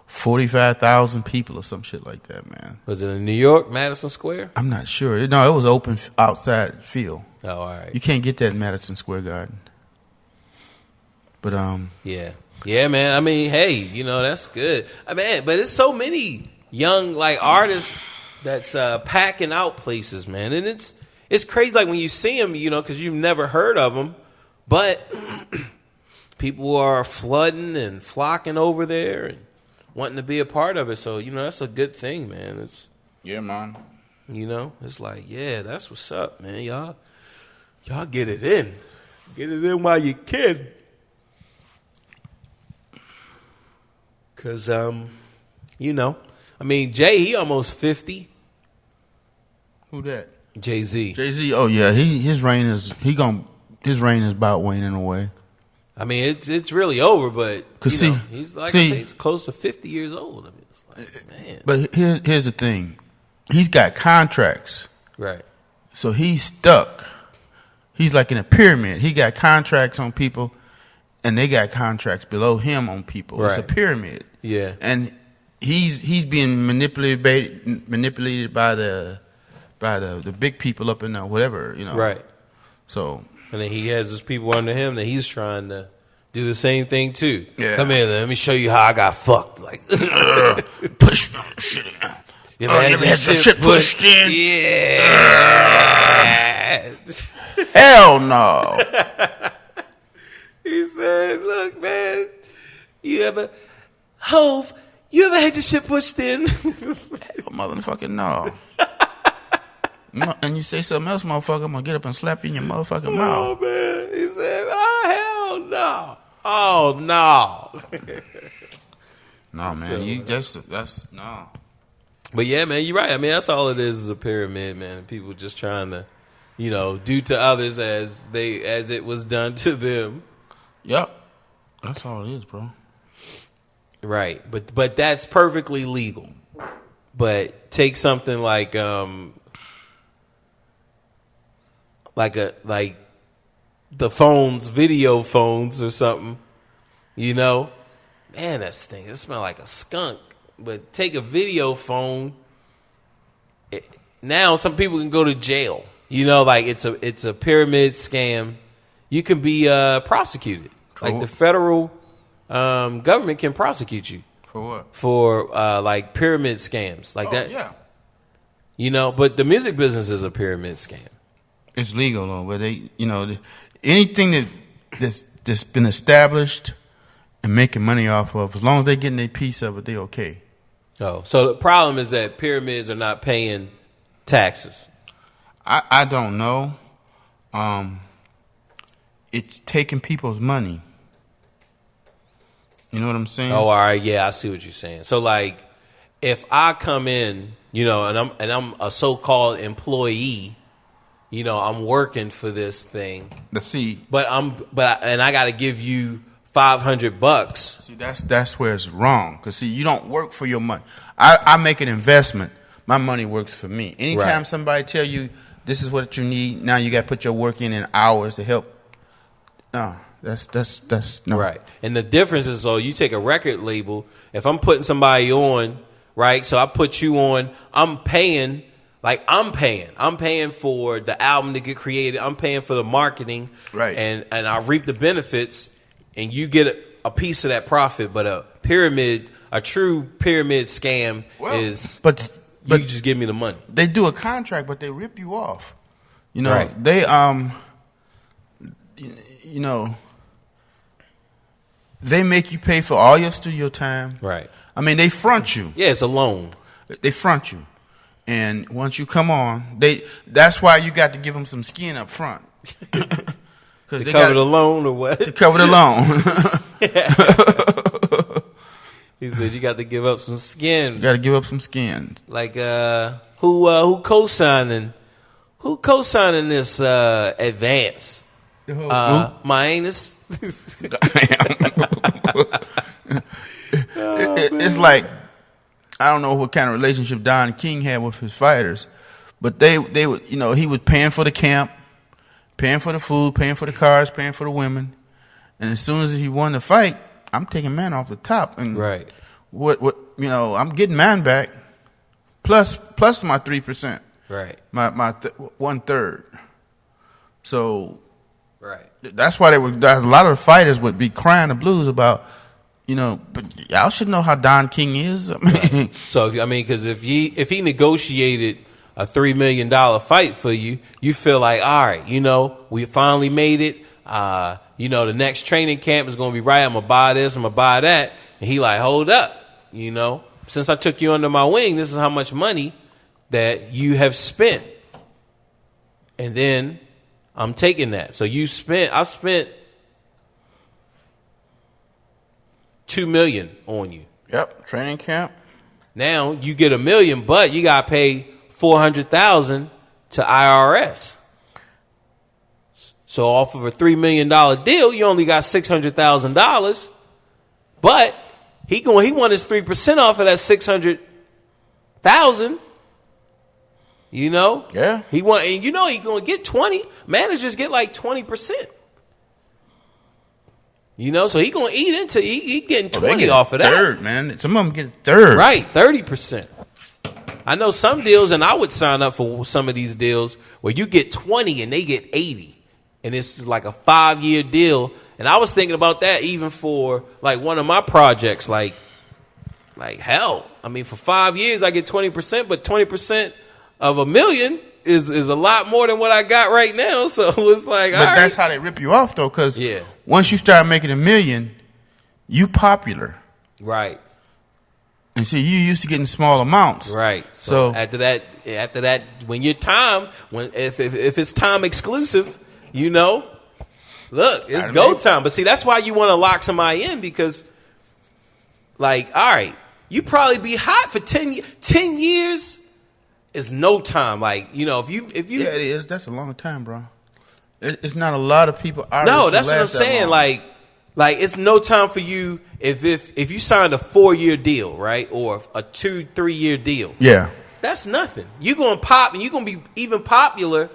S2: 45,000 people or some shit like that, man.
S1: Was it in New York, Madison Square?
S2: I'm not sure. No, it was open outside field.
S1: Oh, all right.
S2: You can't get that in Madison Square Garden. But
S1: yeah, man. I mean, hey, that's good. I mean, but it's so many young artists that's packing out places, man, and it's crazy. Like when you see them, because you've never heard of them, but people are flooding and flocking over there and wanting to be a part of it. So that's a good thing, man. It's
S2: man.
S1: It's like that's what's up, man. Y'all get it in while you can. Cause I mean, Jay, he almost 50.
S2: Who that?
S1: Jay-Z.
S2: Jay-Z. Oh yeah, his reign is about waning away.
S1: I mean, it's really over, but he's he's close to 50 years old. I mean, it's like, man.
S2: But here's the thing, he's got contracts,
S1: right?
S2: So he's stuck. He's like in a pyramid. He got contracts on people, and they got contracts below him on people. Right. It's a pyramid.
S1: Yeah,
S2: and he's being manipulated by the big people up in there, whatever,
S1: Right.
S2: So,
S1: and then he has his people under him that he's trying to do the same thing too.
S2: Yeah.
S1: Come here, let me show you how I got fucked. Like
S2: push shit in.
S1: You ever had some shit pushed in? Yeah.
S2: Hell no.
S1: He said, "Look, man, you ever had your shit pushed in?"
S2: Motherfucking no. And you say something else, motherfucker, I'm gonna get up and slap you in your motherfucking mouth.
S1: Oh man, he said, "Oh hell no, oh no."
S2: No man, that's no.
S1: But yeah, man, you're right. I mean, that's all it is a pyramid, man. People just trying to, do to others as it was done to them.
S2: Yep, that's all it is, bro.
S1: Right, but that's perfectly legal. But take something like the phones, video phones or something, man, that stinks. It smells like a skunk. But take a video phone. Now some people can go to jail. It's a pyramid scam. You can be prosecuted.
S2: For
S1: the federal government can prosecute you.
S2: For what? For
S1: pyramid scams like that.
S2: Yeah.
S1: But the music business is a pyramid scam.
S2: It's legal though, but anything that's been established and making money off of, as long as they're getting a piece of it, they okay.
S1: Oh, so the problem is that pyramids are not paying taxes.
S2: I don't know. It's taking people's money. You know what I'm saying?
S1: Oh, all right. Yeah, I see what you're saying. So, if I come in, and I'm a so-called employee, I'm working for this thing. But I got to give you $500.
S2: See, that's where it's wrong. Cause you don't work for your money. I make an investment. My money works for me. Anytime somebody tell you this is what you need, now you got to put your work in hours to help. No. That's no.
S1: Right. And the difference is, you take a record label, if I'm putting somebody on, right? So I put you on, I'm paying for the album to get created. I'm paying for the marketing.
S2: Right.
S1: And I reap the benefits and you get a piece of that profit. But a true pyramid scam is.
S2: But
S1: you just give me the money.
S2: They do a contract, but they rip you off. You know,
S1: right.
S2: They you know, they make you pay for all your studio time.
S1: Right.
S2: I mean, they front you.
S1: Yeah, it's a loan.
S2: They front you, and once you come on, that's why you got to give them some skin up front.
S1: To cover the loan or what?
S2: To cover the loan.
S1: He said you got to give up some skin.
S2: You got to give up some skin.
S1: Like who co-signing? Who co-signing this advance? My anus.
S2: It's like, I don't know what kind of relationship Don King had with his fighters, but they would, you know, he was paying for the camp, paying for the food, paying for the cars, paying for the women, and as soon as he won the fight, I'm taking man off the top, and
S1: right.
S2: What you know, I'm getting man back, plus my 3%,
S1: right,
S2: my 1/3, so
S1: right.
S2: That's why a lot of the fighters would be crying the blues about, you know, but y'all should know how Don King is. I mean,
S1: right. So because if he negotiated a $3 million fight for you, you feel like, all right, you know, we finally made it. You know, the next training camp is going to be right. I'm gonna buy this. I'm gonna buy that. And he like, hold up, you know, since I took you under my wing, this is how much money that you have spent, and then I'm taking that. So I spent $2 million on you.
S2: Yep, training camp.
S1: Now you get $1 million, but you got to pay $400,000 to IRS. So off of a $3 million deal, you only got $600,000. But he won his 3% off of that $600,000. You know?
S2: Yeah.
S1: He want, and you know he's gonna get 20. Managers get like 20%. You know, so he gonna eat into he getting 20 off of that.
S2: Third, man. Some of them get third.
S1: Right, 30%. I know some deals, and I would sign up for some of these deals where you get 20 and they get 80. And it's like a 5-year deal. And I was thinking about that even for like one of my projects, like hell. I mean, for 5 years I get 20%, but 20% of $1 million is a lot more than what I got right now. So it's like,
S2: but that's how they rip you off, though, because once you start making $1 million, you popular,
S1: right?
S2: And see, you used to getting small amounts,
S1: right? So after that, when your time, if it's time exclusive, you know, look, it's go time. But see, that's why you want to lock somebody in, because, like, all right, you probably be hot for 10 years. It's no time. Like, you know, if you
S2: yeah, it is. That's a long time, bro. It's not a lot of people.
S1: No, that's what I'm saying. Like it's no time for you if you signed a 4-year deal, right, or a 2-3 year deal.
S2: Yeah,
S1: that's nothing. You're gonna pop, and you're gonna be even popular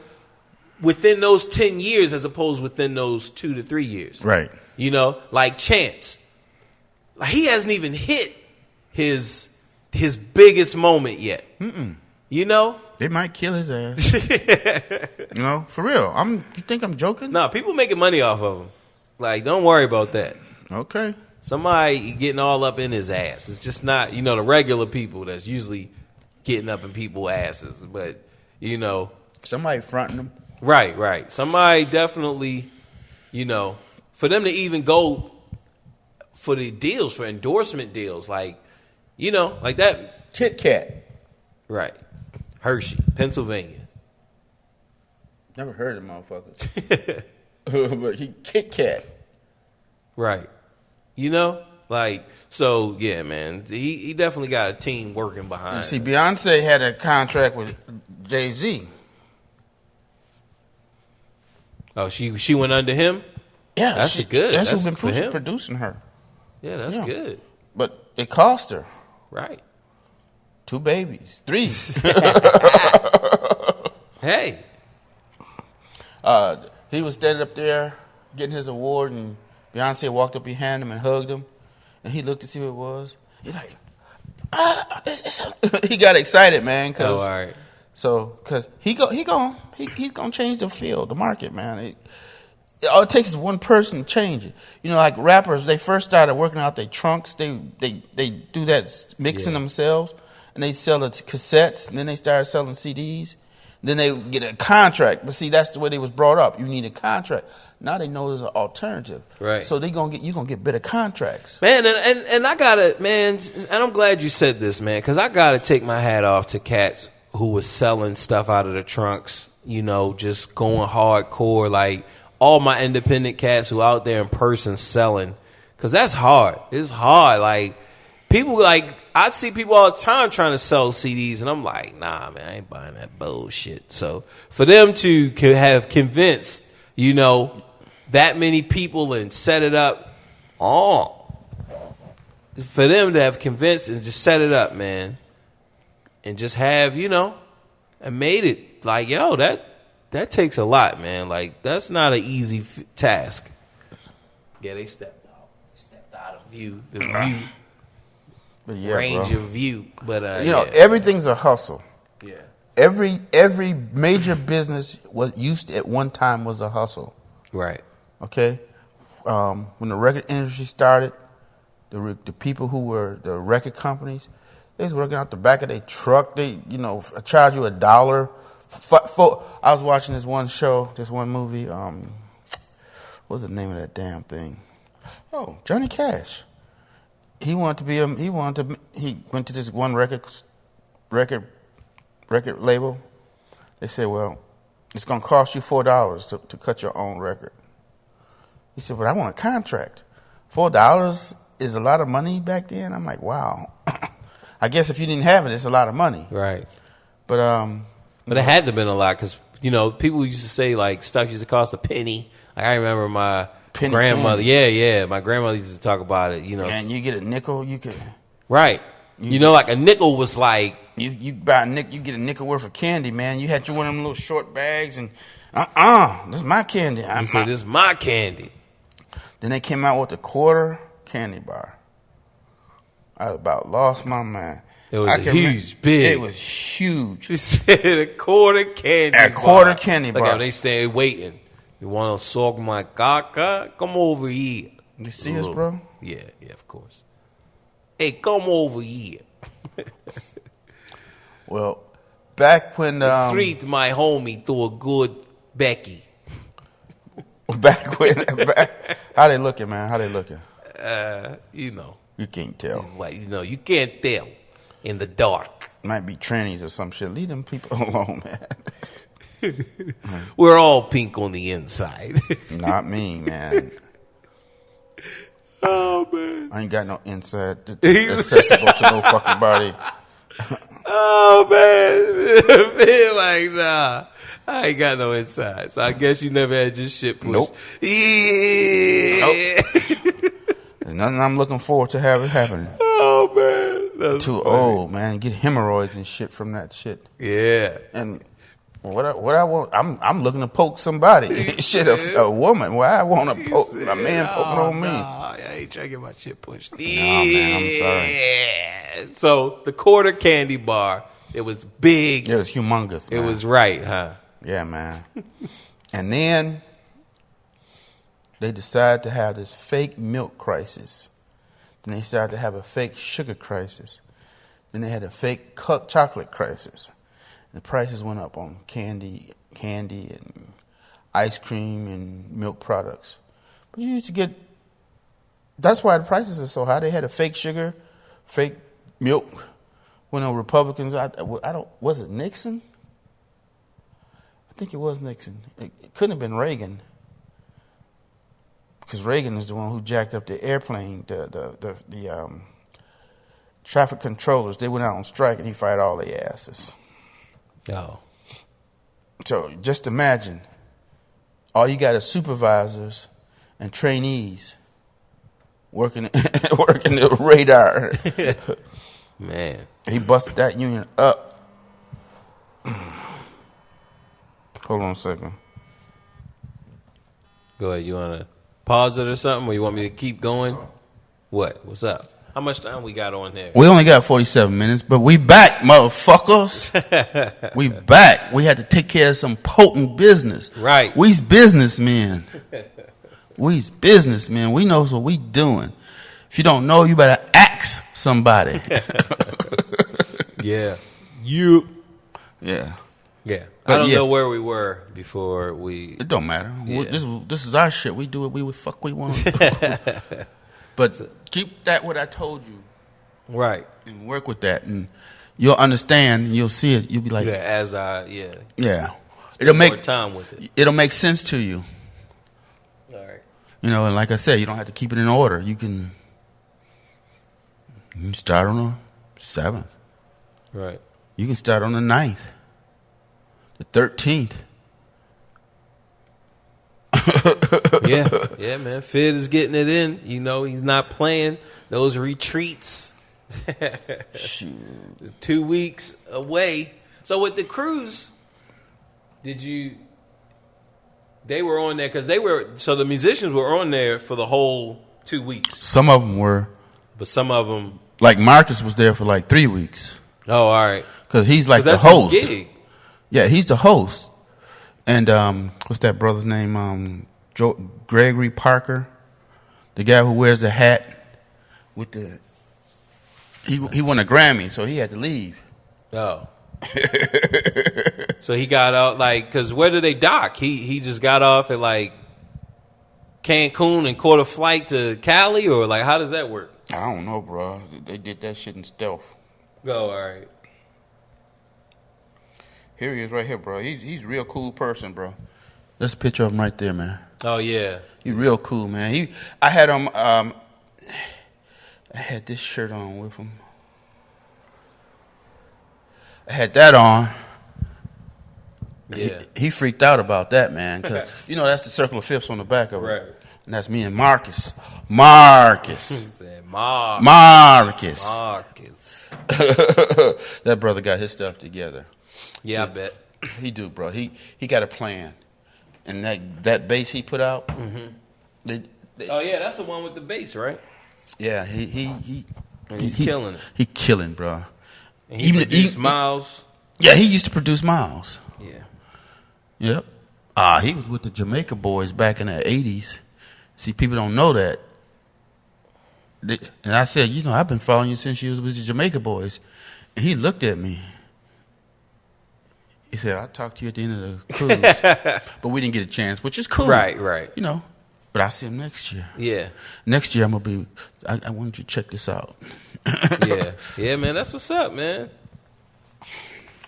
S1: within those 10 years as opposed within those 2 to 3 years.
S2: Right.
S1: You know, like Chance, like he hasn't even hit his biggest moment yet. You know,
S2: they might kill his ass. You know, for real. You think I'm joking?
S1: No, people making money off of him. Like, don't worry about that.
S2: Okay.
S1: Somebody getting all up in his ass. It's just not, you know, the regular people that's usually getting up in people's asses. But, you know,
S2: somebody fronting them.
S1: Right. Somebody definitely, you know, for them to even go for the deals, for endorsement deals, like, you know, like that.
S2: Kit Kat.
S1: Right. Hershey, Pennsylvania.
S2: Never heard of motherfuckers. But he Kit Kat.
S1: Right. You know? Like, so, yeah, man. He definitely got a team working behind him.
S2: See, Beyonce had a contract with Jay-Z.
S1: Oh, she went under him?
S2: Yeah.
S1: That's good.
S2: That's who's been producing her.
S1: Yeah, that's good.
S2: But it cost her.
S1: Right.
S2: 2 babies. 3.
S1: Hey.
S2: He was standing up there getting his award, and Beyonce walked up behind him and hugged him, and he looked to see what it was. He's like, he got excited, man.
S1: All right.
S2: So, cause he's gonna change the field, the market, man. All it takes is one person to change it. You know, like rappers, they first started working out their trunks. They do that mixing themselves, and they sell it to cassettes, and then they started selling CDs. Then they get a contract. But see, that's the way they was brought up. You need a contract. Now they know there's an alternative.
S1: Right.
S2: So you're gonna get better contracts.
S1: Man, and I gotta, man, and I'm glad you said this, man, because I gotta take my hat off to cats who was selling stuff out of the trunks, you know, just going hardcore, like all my independent cats who out there in person selling, because that's hard. It's hard. Like, people, like, I see people all the time trying to sell CDs, and I'm like, nah, man, I ain't buying that bullshit. So for them to have convinced, you know, that many people and set it up, for them to have convinced and just set it up, man, and just have, you know, and made it, like, yo, that takes a lot, man. Like, that's not an easy task. Yeah, they stepped out of view, the view.
S2: But yeah,
S1: range
S2: bro.
S1: of view, but
S2: you know, everything's a hustle.
S1: Yeah,
S2: every major business was used at one time was a hustle.
S1: right.
S2: Okay, when the record industry started, the people who were the record companies, they was working out the back of their truck. They, you know, charge you $1. I was watching this one show, this one movie. What's the name of that damn thing? Oh, Johnny Cash. He went to this one record label. They said, well, it's going to cost you $4 to cut your own record. He said, but I want a contract. $4 is a lot of money back then. I'm like, wow. I guess if you didn't have it, it's a lot of money.
S1: Right.
S2: But
S1: it had to have been a lot because, you know, people used to say, like, stuff used to cost a penny. Like, I remember my grandmother.
S2: Candy.
S1: Yeah. My grandmother used to talk about it, you know.
S2: And you get a nickel, you could.
S1: Right. You know, like a nickel was like.
S2: You buy a nickel, you get a nickel worth of candy, man. You had one of them little short bags and, this is my candy.
S1: You said, this is my candy.
S2: Then they came out with the quarter candy bar. I about lost my mind.
S1: It was big.
S2: It was huge.
S1: She said a quarter candy bar.
S2: A quarter candy bar.
S1: Look how they stay waiting. You want to suck my caca? Come over here.
S2: You see us, bro?
S1: Yeah, of course. Hey, come over here.
S2: Well, back when...
S1: treat my homie to a good Becky.
S2: Back when... how they looking, man? How they looking?
S1: You know.
S2: You can't tell.
S1: Like, you know, you can't tell in the dark.
S2: Might be trannies or some shit. Leave them people alone, man.
S1: We're all pink on the inside.
S2: Not me, man.
S1: Oh, man.
S2: I ain't got no inside accessible to no fucking body.
S1: Oh, man. Man, like, nah. I ain't got no inside. So I guess you never had your shit pushed.
S2: Nope.
S1: Yeah.
S2: Nope. There's nothing I'm looking forward to have it happening.
S1: Oh, man. That's
S2: too
S1: funny.
S2: old, man. Get hemorrhoids and shit from that shit.
S1: Yeah.
S2: And what I want, I'm looking to poke somebody. Shit, a woman. Why I want to poke a man poking on me?
S1: Nah, I ain't trying to get my shit pushed.
S2: Nah, man, I'm sorry.
S1: So the quarter candy bar, it was big.
S2: It was humongous, man.
S1: It was right, huh?
S2: Yeah, man. And then they decided to have this fake milk crisis. Then they started to have a fake sugar crisis. Then they had a fake chocolate crisis. The prices went up on candy and ice cream and milk products. But you used to get, that's why the prices are so high. They had a fake sugar, fake milk. When the Republicans, was it Nixon? I think it was Nixon. It couldn't have been Reagan. Because Reagan is the one who jacked up the airplane, the traffic controllers. They went out on strike and he fired all their asses.
S1: Oh.
S2: So just imagine, all you got is supervisors and trainees working the radar.
S1: Man.
S2: He busted that union up. Hold on a second.
S1: Go ahead. You want to pause it or something, or you want me to keep going? What? What's up? How much time we got on there?
S2: We only got 47 minutes, but we back, motherfuckers. We back. We had to take care of some potent business.
S1: Right.
S2: We's businessmen. We's businessmen. We knows what we doing. If you don't know, you better ask somebody.
S1: Yeah.
S2: Yeah.
S1: Yeah.
S2: But
S1: I don't know where we were before we.
S2: It don't matter.
S1: Yeah.
S2: This is our shit. We do it. We would fuck we want to do. But keep that what I told you.
S1: Right.
S2: And work with that, and you'll understand. And you'll see it. You'll be like,
S1: yeah.
S2: It'll make
S1: more time with it.
S2: It'll make sense to you.
S1: All right.
S2: You know, and like I said, you don't have to keep it in order. You can start on the 7th.
S1: Right.
S2: You can start on the 9th, the 13th.
S1: Yeah, man. Fid is getting it in. You know, he's not playing those retreats.
S2: Shoot.
S1: 2 weeks away. So with the cruise, they were on there because so the musicians were on there for the whole 2 weeks.
S2: Some of them were.
S1: But some of them.
S2: Like Marcus was there for like 3 weeks.
S1: Oh, all right.
S2: Because he's like the host. His gig. Yeah, he's the host. And what's that brother's name? Gregory Parker, the guy who wears the hat with the. He won a Grammy, so he had to leave.
S1: Oh. So he got out because where did they dock? He just got off at like Cancun and caught a flight to Cali, or like how does that work?
S2: I don't know, bro. They did that shit in stealth.
S1: Oh, all right.
S2: Here he is right here, bro. He's a real cool person, bro. That's a picture of him right there, man.
S1: Oh, yeah.
S2: He's real cool, man. I had him, I had this shirt on with him. I had that on.
S1: Yeah.
S2: He freaked out about that, man. Because, that's the circle of fifths on the back of it.
S1: Right.
S2: And that's me and Marcus. Marcus.
S1: He said, Marcus.
S2: That brother got his stuff together.
S1: Yeah, I bet.
S2: He do, bro. He got a plan. And that bass he put out.
S1: Mm-hmm. That's the one with the bass, right?
S2: Yeah, he's
S1: killing it.
S2: He killing, bro.
S1: And he produced Miles.
S2: Yeah, he used to produce Miles.
S1: Yeah.
S2: Yep. He was with the Jamaica Boys back in the 80s. See, people don't know that. And I said, I've been following you since you was with the Jamaica Boys. And he looked at me. He said, I'll talk to you at the end of the cruise. But we didn't get a chance, which is cool.
S1: Right.
S2: But I'll see him next year.
S1: Yeah.
S2: Next year, I'm going to be, I want you to check this out.
S1: Yeah, man. That's what's up, man.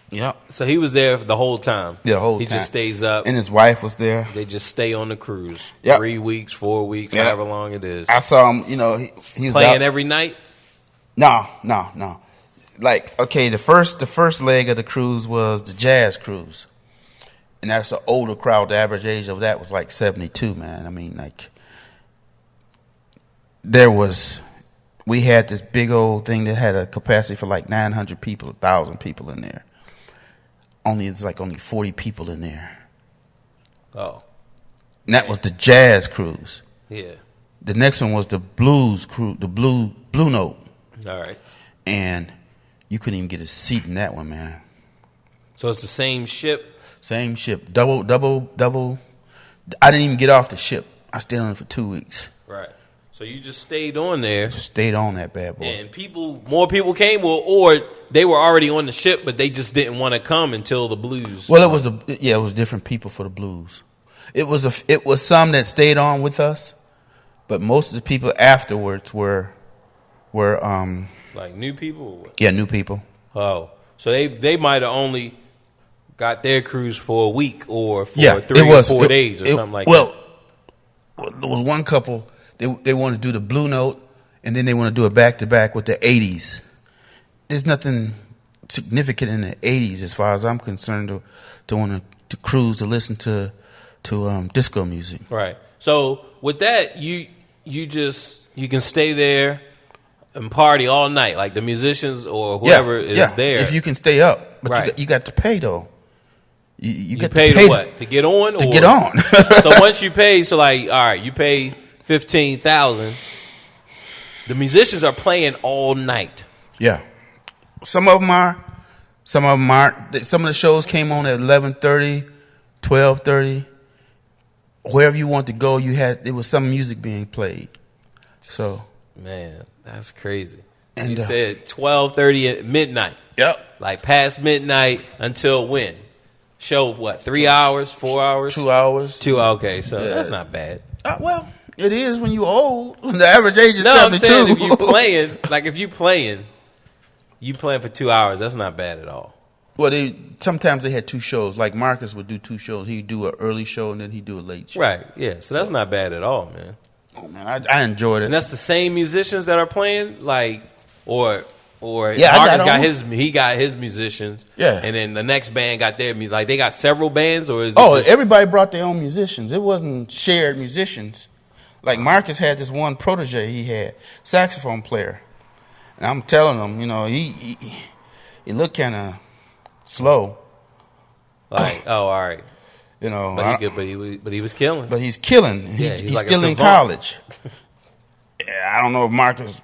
S2: Yep.
S1: So he was there the whole time.
S2: Yeah, the whole time.
S1: He just stays up.
S2: And his wife was there.
S1: They just stay on the cruise.
S2: Yep.
S1: 3 weeks, 4 weeks, however long it is.
S2: I saw him, he was
S1: playing every night?
S2: No. Like, okay, the first leg of the cruise was the jazz cruise. And that's an older crowd. The average age of that was like 72, man. I mean, like, we had this big old thing that had a capacity for like 900 people, 1,000 people in there. It's only 40 people in there.
S1: Oh.
S2: And that was the jazz cruise.
S1: Yeah.
S2: The next one was the blues cruise, the Blue Note.
S1: All right.
S2: And you couldn't even get a seat in that one, man.
S1: So it's the same ship?
S2: Same ship. Double. I didn't even get off the ship. I stayed on it for 2 weeks.
S1: Right. So you just stayed on there.
S2: Just stayed on that bad boy.
S1: And more people came, or they were already on the ship, but they just didn't want to come until the blues.
S2: Well, it was different people for the blues. It was some that stayed on with us, but most of the people afterwards were
S1: like new people? Or what?
S2: Yeah, new people.
S1: Oh. So they might have only got their cruise for a week or for 3 or 4 days or something like that.
S2: Well, there was one couple, they want to do the Blue Note, and then they want to do a back-to-back with the 80s. There's nothing significant in the 80s as far as I'm concerned to want to cruise to listen to disco music.
S1: Right. So with that, you can stay there and party all night, like the musicians or whoever is there.
S2: If you can stay up, but
S1: right.
S2: you got to pay though. You got
S1: pay
S2: to pay
S1: to what? To get on?
S2: To get on.
S1: So once you pay, all right, you pay $15,000. The musicians are playing all night.
S2: Yeah, some of them are. Some of them aren't. Some of the shows came on at 11:30, 12:30. Wherever you want to go, there was some music being played. So,
S1: man, that's crazy. And you said 12:30 at midnight.
S2: Yep.
S1: Like past midnight until when? Show what? 3 hours? 4 hours?
S2: 2 hours.
S1: 2. Okay, so that's not bad.
S2: Well, it is when you old. The average age is 72.
S1: I'm saying if you playing, you playing for 2 hours. That's not bad at all.
S2: Well, sometimes they had 2 shows. Like Marcus would do 2 shows. He'd do an early show and then he'd do a late show.
S1: Right. Yeah. So that's not bad at all, man.
S2: Oh man, I enjoyed it.
S1: And that's the same musicians that are playing, like, or Marcus got his musicians.
S2: Yeah.
S1: And then the next band got their music. Like they got several bands, or is it
S2: everybody brought their own musicians. It wasn't shared musicians. Like Marcus had this one protege he had, saxophone player. And I'm telling him, he looked kind of slow.
S1: Like, all right.
S2: But
S1: he was killing.
S2: But he's killing. He's like still in college. Yeah, I don't know if Marcus.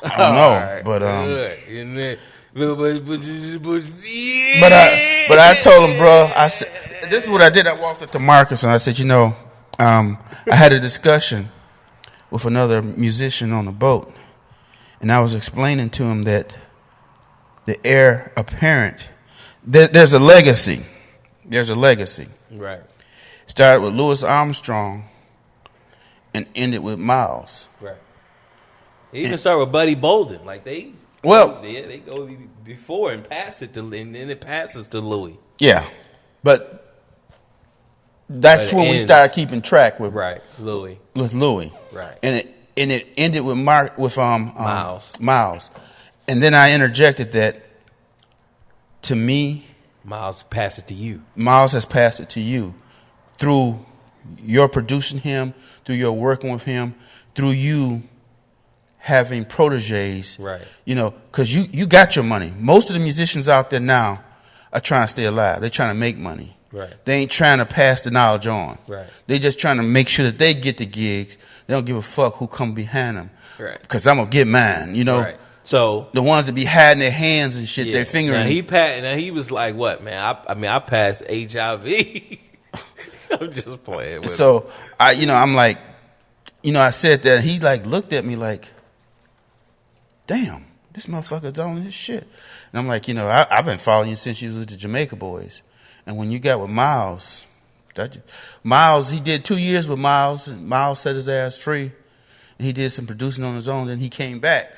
S2: I don't know,
S1: right.
S2: But
S1: but
S2: I told him, bro. I said, this is what I did. I walked up to Marcus and I said, I had a discussion with another musician on the boat, and I was explaining to him that the heir apparent, there's a legacy. There's a legacy.
S1: Right.
S2: Started with Louis Armstrong and ended with Miles.
S1: Right. They even start with Buddy Bolden. Like they go before and pass it to, and then it passes to Louis.
S2: Yeah, but that's when we started keeping track with
S1: Louis.
S2: With Louis.
S1: Right.
S2: And it ended with
S1: Miles.
S2: Miles. And then I interjected that, to me,
S1: Miles passed it to you.
S2: Miles has passed it to you through your producing him, through your working with him, through you having proteges.
S1: Right.
S2: Because you got your money. Most of the musicians out there now are trying to stay alive. They're trying to make money.
S1: Right.
S2: They ain't trying to pass the knowledge on.
S1: Right.
S2: They're just trying to make sure that they get the gigs. They don't give a fuck who come behind them.
S1: Right.
S2: Because I'm going to get mine,
S1: Right. So
S2: the ones that be hiding their hands and shit, their fingering.
S1: Now he was like, what, man? I passed HIV. I'm just playing with
S2: So I'm like, I said that. He like looked at me like, damn, this motherfucker's on his shit. And I'm like, I've been following you since you was with the Jamaica Boys. And when you got with Miles, he did 2 years with Miles, and Miles set his ass free. And he did some producing on his own. Then he came back.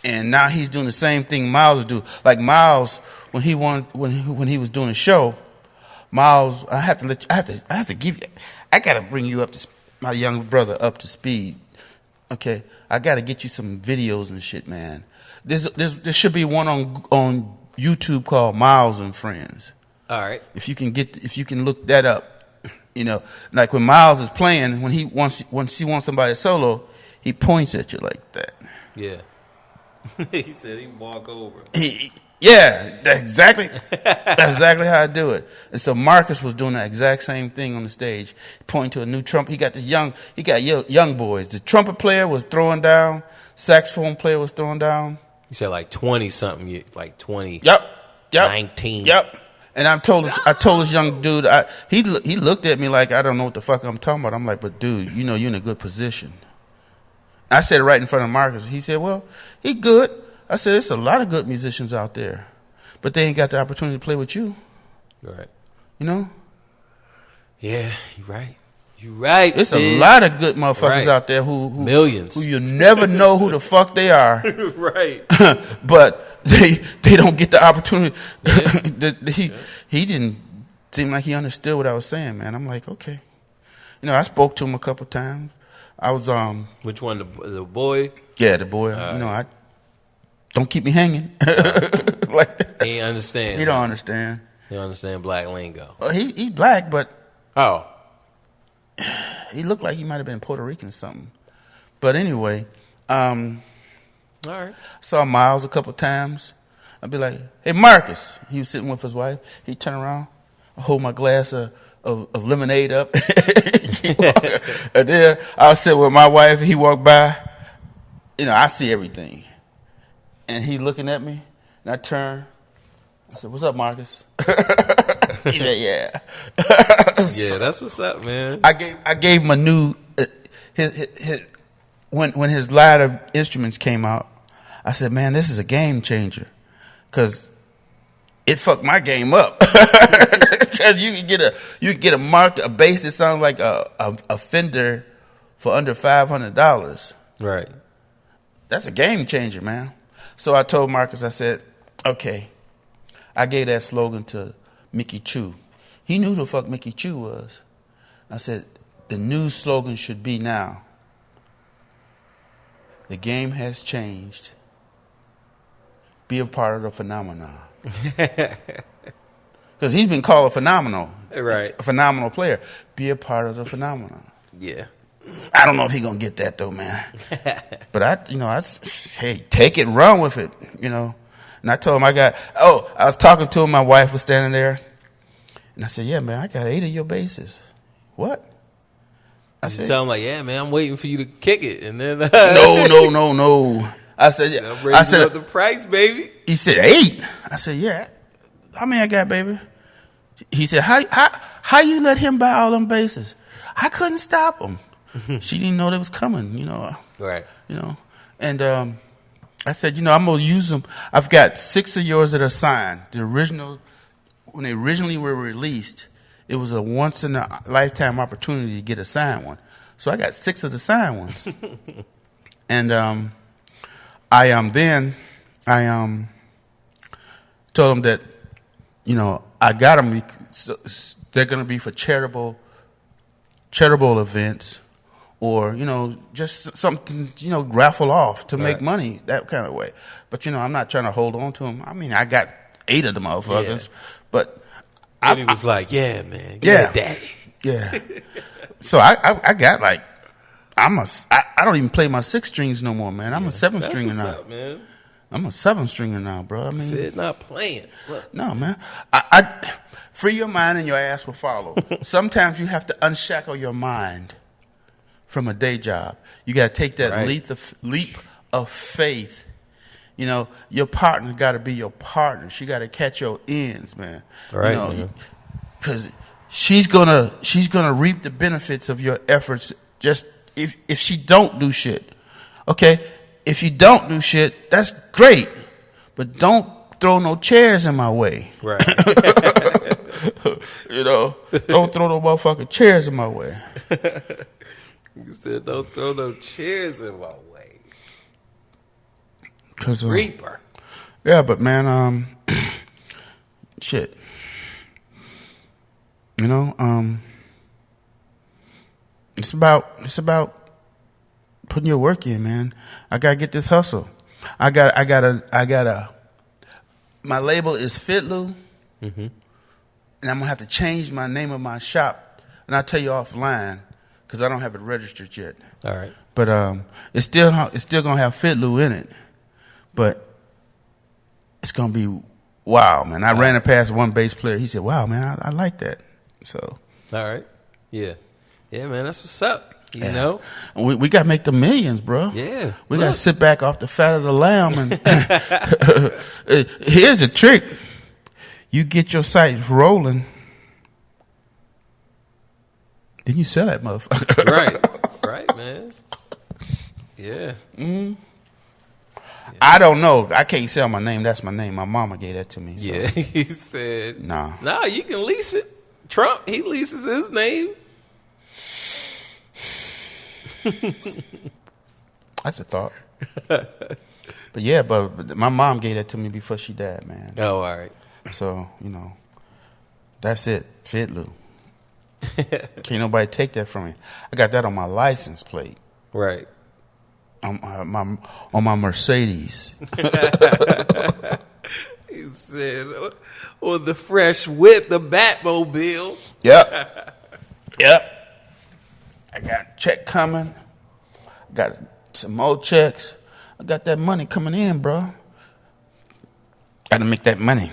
S2: And now he's doing the same thing Miles would do. Like Miles, when he was doing a show, Miles, I have to bring you up to my young brother up to speed. Okay, I got to get you some videos and shit, man. There should be one on YouTube called Miles and Friends.
S1: All right.
S2: If you can look that up, like when Miles is playing, when he wants somebody to solo, he points at you like that.
S1: Yeah. He said he'd walk over.
S2: That's exactly how I do it. And so Marcus was doing the exact same thing on the stage, pointing to a new trumpet. He got young boys. The trumpet player was throwing down. Saxophone player was throwing down.
S1: You said like 20 something, like 20.
S2: Yep.
S1: 19.
S2: Yep. And I told this young dude, he looked at me like I don't know what the fuck I'm talking about. I'm like, but dude, you're in a good position. I said it right in front of Marcus. He said, well, he good. I said, there's a lot of good musicians out there, but they ain't got the opportunity to play with you.
S1: Right.
S2: Yeah,
S1: you're right. You're right.
S2: There's a lot of good motherfuckers out there who
S1: millions,
S2: who you never know who the fuck they are.
S1: Right.
S2: But they don't get the opportunity. Yeah. He didn't seem like he understood what I was saying, man. I'm like, okay. I spoke to him a couple times. I was
S1: Which one? The boy?
S2: Yeah, the boy. I don't keep me hanging. Like that.
S1: He understand.
S2: He don't understand.
S1: He don't understand black lingo.
S2: Well, he black, but he looked like he might have been Puerto Rican or something. But anyway,
S1: all right.
S2: Saw Miles a couple times. I'd be like, "Hey, Marcus." He was sitting with his wife. He'd turn around, I hold my glass of lemonade up. And then I'll sit with my wife. He walked by. I see everything. And he looking at me. And I turn. I said, "What's up, Marcus?" He said, "Yeah."
S1: Yeah, that's what's up, man.
S2: I gave him a new when his line of instruments came out, I said, man, this is a game changer. Because it fucked my game up. Because you can get a bass that sounds like a Fender for under $500.
S1: Right.
S2: That's a game changer, man. So I told Marcus, I said, okay. I gave that slogan to Mickey Chu. He knew who the fuck Mickey Chu was. I said, the new slogan should be now. The game has changed. Be a part of the phenomenon. Because he's been called a phenomenal.
S1: Right.
S2: A phenomenal player. Be a part of the phenomenon.
S1: Yeah.
S2: I don't know if he's going to get that, though, man. But hey, take it, run with it, And I told him I was talking to him. My wife was standing there. And I said, yeah, man, I got 8 of your bases. What? I said,
S1: tell him like, yeah, man, I'm waiting for you to kick it. And then.
S2: No. I said, yeah.
S1: I said, up the price, baby.
S2: He said, 8. I said, yeah. How many I got, baby? He said, how you let him buy all them bases? I couldn't stop him. She didn't know they was coming,
S1: Right.
S2: And I said, I'm going to use them. I've got 6 of yours that are signed. The original, when they originally were released, it was a once-in-a-lifetime opportunity to get a signed one. So I got 6 of the signed ones. And I told them that, I got them. They're going to be for charitable events. Or, just something, raffle off to make money, that kind of way. But, I'm not trying to hold on to them. I mean, I got 8 of the motherfuckers. Yeah. But
S1: he was like, yeah, man. Yeah. Daddy.
S2: Yeah. So I got like, I don't even play my 6 strings no more, man. I'm a 7 stringer now.
S1: Up, man.
S2: I'm a 7 stringer now, bro. I mean,
S1: Fit not playing. Look.
S2: No, man. I free your mind and your ass will follow. Sometimes you have to unshackle your mind from a day job. You got to take that leap of faith. Your partner got to be your partner. She got to catch your ends, man.
S1: Right.
S2: Because she's gonna reap the benefits of your efforts. Just if she don't do shit, okay. If you don't do shit, that's great, but don't throw no chairs in my way.
S1: Right.
S2: Don't throw no motherfucking chairs in my way.
S1: You said don't throw no chairs in my way.
S2: Reaper. Yeah, but man, shit. It's about putting your work in, man. I gotta get this hustle. I gotta. My label is Fitlou, and I'm gonna have to change my name of my shop, and I'll tell you offline. Because I don't have it registered yet.
S1: All right.
S2: But it's still gonna have Fitlou in it. But it's gonna be wow, man. I ran it past one bass player. He said, "Wow, man, I like that." So. All
S1: right. Yeah, man. That's what's up. You know.
S2: We gotta make the millions, bro.
S1: Yeah.
S2: We gotta sit back off the fat of the lamb and. Here's the trick: you get your sites rolling. Then you sell that motherfucker.
S1: Right, man. Yeah.
S2: Mm-hmm. I don't know. I can't sell my name. That's my name. My mama gave that to me. So.
S1: Yeah, he said.
S2: Nah,
S1: you can lease it. Trump, he leases his name.
S2: That's a thought. But yeah, but my mom gave that to me before she died, man.
S1: Oh, all right.
S2: So, that's it. Fitlou. Can't nobody take that from me. I got that on my license plate.
S1: Right.
S2: On my Mercedes.
S1: He said, or the fresh whip, the Batmobile.
S2: Yep. I got a check coming. Got some more checks. I got that money coming in, bro. Gotta make that money.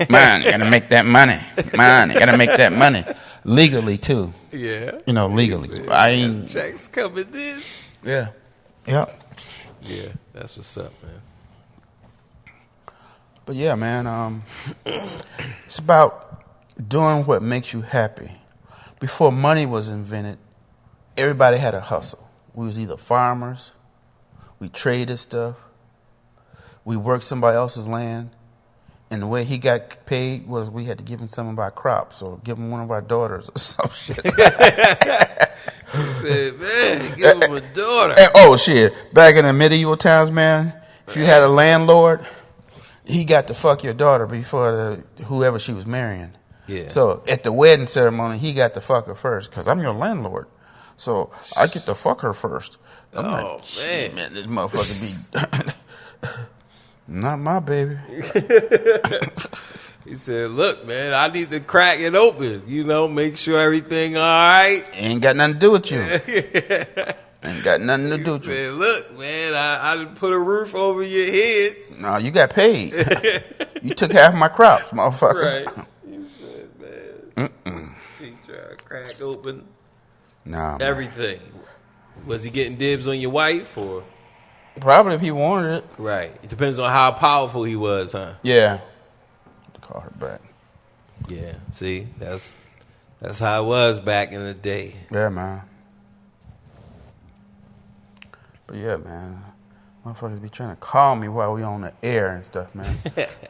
S2: Man, you gotta make that money. Man, you gotta make that money. Legally, too.
S1: Yeah.
S2: Legally. I ain't...
S1: Checks coming in.
S2: Yeah. Yep.
S1: Yeah, that's what's up, man.
S2: But yeah, man, it's about doing what makes you happy. Before money was invented, everybody had a hustle. We was either farmers, we traded stuff, we worked somebody else's land, and the way he got paid was we had to give him some of our crops or give him one of our daughters or some shit.
S1: He said, man, give him a daughter.
S2: Oh, shit. Back in the medieval times, man, if you had a landlord, he got to fuck your daughter before whoever she was marrying.
S1: Yeah.
S2: So at the wedding ceremony, he got to fuck her first because I'm your landlord. So I get to fuck her first. I'm like, shit, man, this motherfucker be not my baby.
S1: He said, look, man, I need to crack it open. Make sure everything all right.
S2: Ain't got nothing to do with you. Ain't got nothing to do with you.
S1: He said, look, man, I didn't put a roof over your head.
S2: No, you got paid. You took half my crops, motherfucker.
S1: Right. He said, man, he tried to crack open everything. Was he getting dibs on your wife or?
S2: Probably if he wanted it.
S1: Right. It depends on how powerful he was, huh?
S2: Yeah. Call her back.
S1: Yeah. See, that's how it was back in the day.
S2: Yeah, man. But yeah, man. Motherfuckers be trying to call me while we on the air and stuff, man.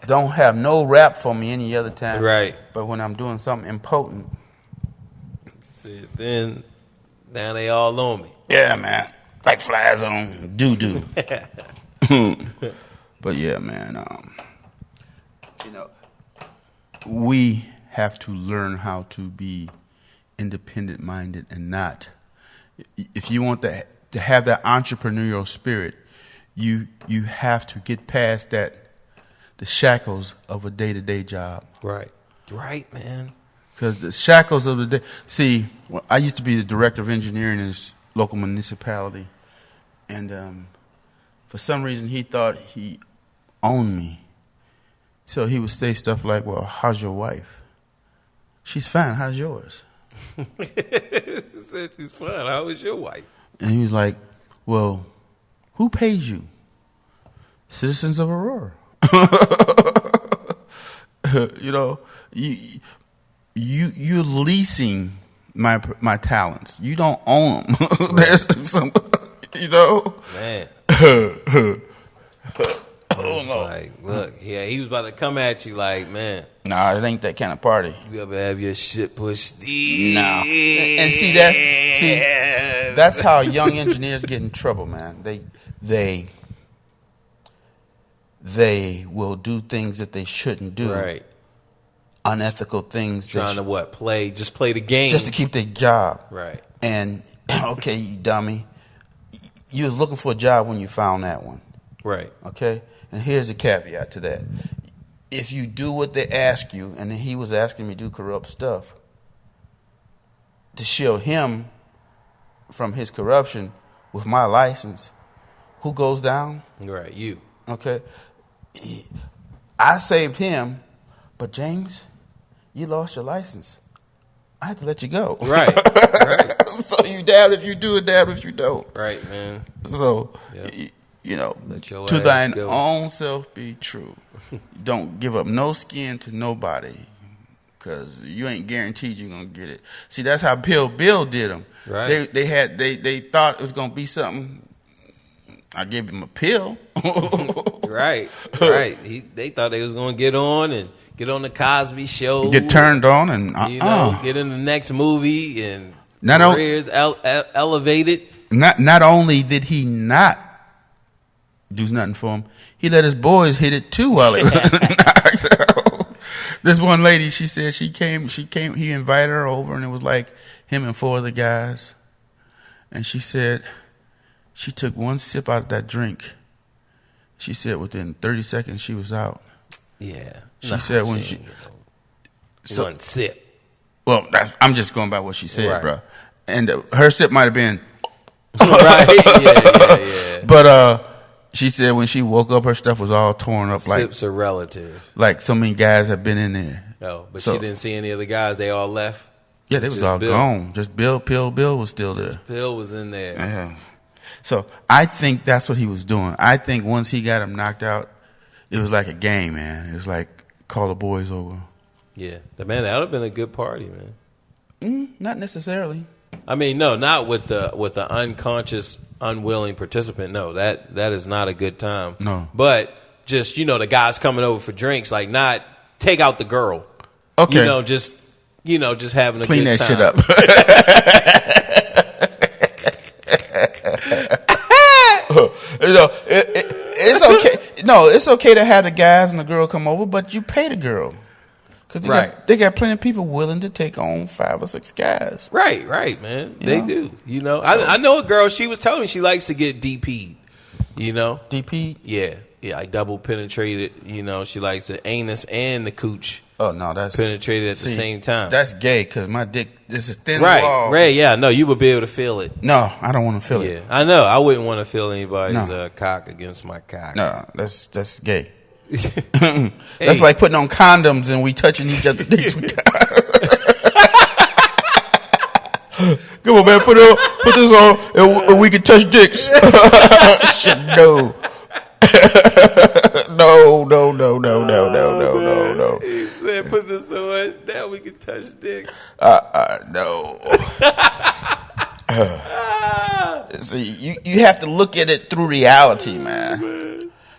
S2: Don't have no rap for me any other time.
S1: Right.
S2: But when I'm doing something important.
S1: See, then now they all on me.
S2: Yeah, man. Like flies on doo-doo. But yeah, man. We have to learn how to be independent-minded and not. If you want to have that entrepreneurial spirit, you have to get past the shackles of a day-to-day job.
S1: Right. Right, man.
S2: Because the shackles of the day. See, I used to be the director of engineering in this local municipality, and for some reason he thought he owned me. So he would say stuff like, well, how's your wife? She's fine. How's yours?
S1: He said she's fine. How is your wife?
S2: And he was like, well, who pays you? Citizens of Aurora. You're leasing my talents. You don't own them. There's some,
S1: Man.
S2: Oh, no.
S1: Like, look, yeah, he was about to come at you like, man.
S2: Nah, it ain't that kind of party.
S1: You ever have your shit pushed?
S2: No. And see, that's how young engineers get in trouble, man. They will do things that they shouldn't do.
S1: Right.
S2: Unethical things.
S1: Trying to what? Just play the game.
S2: Just to keep their job.
S1: Right.
S2: And, okay, you dummy. You was looking for a job when you found that one.
S1: Right.
S2: Okay? And here's a caveat to that. If you do what they ask you, and then he was asking me to do corrupt stuff, to shield him from his corruption with my license, who goes down?
S1: Right, you.
S2: Okay? I saved him, but James, you lost your license. I had to let you go.
S1: Right. Right.
S2: So you damned if you do it, damned if you don't.
S1: Right, man.
S2: So,
S1: Yep.
S2: To thine own self be true. Don't give up no skin to nobody, because you ain't guaranteed you're going to get it. See, that's how Bill did them.
S1: Right.
S2: They thought it was going to be something. I gave him a pill.
S1: Right. They thought they was going to get on the Cosby Show.
S2: Get turned on and
S1: get in the next movie and
S2: not
S1: careers elevated.
S2: Not only did he not do nothing for him, he let his boys hit it too while he was This one lady, she said she came, he invited her over, and it was like him and four other guys. And she said she took one sip out of that drink. She said within 30 seconds she was out.
S1: Yeah.
S2: She said when
S1: one sip.
S2: Well, I'm just going by what she said,
S1: right.
S2: bro. And her sip might have been
S1: right. Yeah.
S2: But she said when she woke up, her stuff was all torn up.
S1: Sips are relative.
S2: Like so many guys have been in there.
S1: Oh, but she didn't see any of the guys. They all left.
S2: Yeah, they was all Bill. Gone. Just Bill was still there.
S1: Bill was in there.
S2: Yeah. So I think that's what he was doing. I think once he got him knocked out, it was like a game, man. It was like call the boys over.
S1: Yeah, that would have been a good party, man.
S2: Not necessarily.
S1: I mean, no, not with the unconscious, unwilling participant. No, that is not a good time.
S2: No.
S1: But just, the guys coming over for drinks, like not take out the girl.
S2: Okay.
S1: Just having a
S2: clean
S1: good
S2: that
S1: time.
S2: shit up. It's okay. No, it's okay to have the guys and the girl come over, but you pay the girl. Because they got plenty of people willing to take on 5 or 6 guys.
S1: Right, man. They do. I know a girl, she was telling me she likes to get DP'd,
S2: DP?
S1: Yeah, I double penetrated, she likes the anus and the cooch.
S2: Oh, no, that's...
S1: penetrated at the same time.
S2: That's gay, because my dick is a thin wall.
S1: Right, yeah, no, you would be able to feel it.
S2: No, I don't want to feel it.
S1: Yeah, I know. I wouldn't want to feel anybody's cock against my cock.
S2: No, that's gay. That's like putting on condoms and we touching each other's dicks. Come on, man, put this on and we can touch dicks. Shit, no. No.
S1: He said, put this on, now we can touch dicks.
S2: No. See, you have to look at it through reality, man.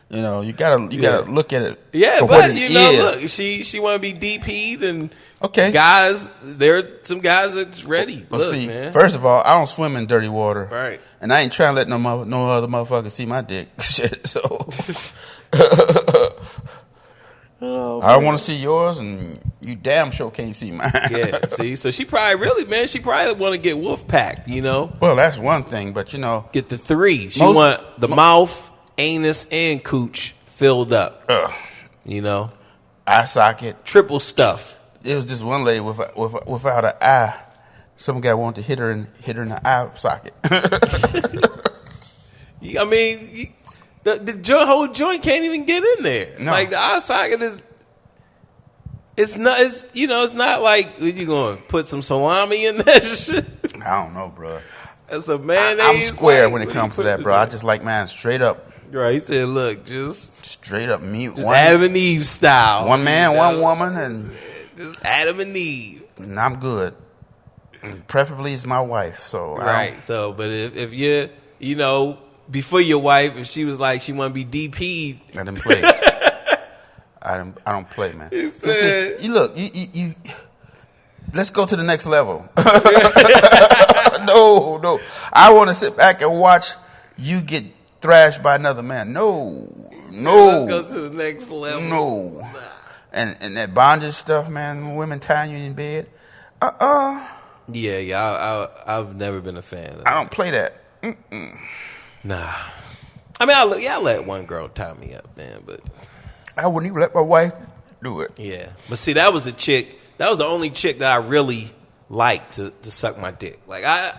S2: You gotta look at it.
S1: Yeah,
S2: for
S1: but
S2: what it is.
S1: look, she want to be DP'd, and
S2: okay,
S1: guys, there are some guys that's ready.
S2: Well,
S1: look,
S2: see,
S1: man.
S2: First of all, I don't swim in dirty water,
S1: right?
S2: And I ain't trying to let no other motherfucker see my dick. Shit, so I don't want to see yours, and you damn sure can't see mine.
S1: Yeah, see, so she probably want to get wolf packed,
S2: Well, that's one thing, but
S1: get the 3. She want the mouth, anus, and cooch filled up.
S2: Eye socket,
S1: triple stuff.
S2: It was this one lady without an eye. Some guy wanted to hit her in the eye socket.
S1: I mean, the whole joint can't even get in there.
S2: No.
S1: Like the eye socket is. It's not. It's not like you gonna put some salami in that shit.
S2: I don't know, bro.
S1: That's a mayonnaise.
S2: I'm square when it comes to that, bro. I just like mine straight up.
S1: Right. He said, "Look, just
S2: straight up meat.
S1: Just Adam and Eve style.
S2: One man, one woman, and
S1: just Adam and Eve.
S2: And I'm good. Preferably, it's my wife. So
S1: right. So, but if you're, before your wife, if she was like she want to be DP'd,
S2: I didn't play. I don't play, man.
S1: He said,
S2: you let's go to the next level. No. I want to sit back and watch you get thrashed by another man. No.
S1: Let's go to the next level.
S2: No. Nah. And that bondage stuff, man, women tying you in bed.
S1: Yeah, I've never been a fan of that.
S2: I don't play that.
S1: Nah. I mean, I let one girl tie me up, man, but
S2: I wouldn't even let my wife do it.
S1: Yeah. But see, that was the only chick that I really liked to suck my dick. I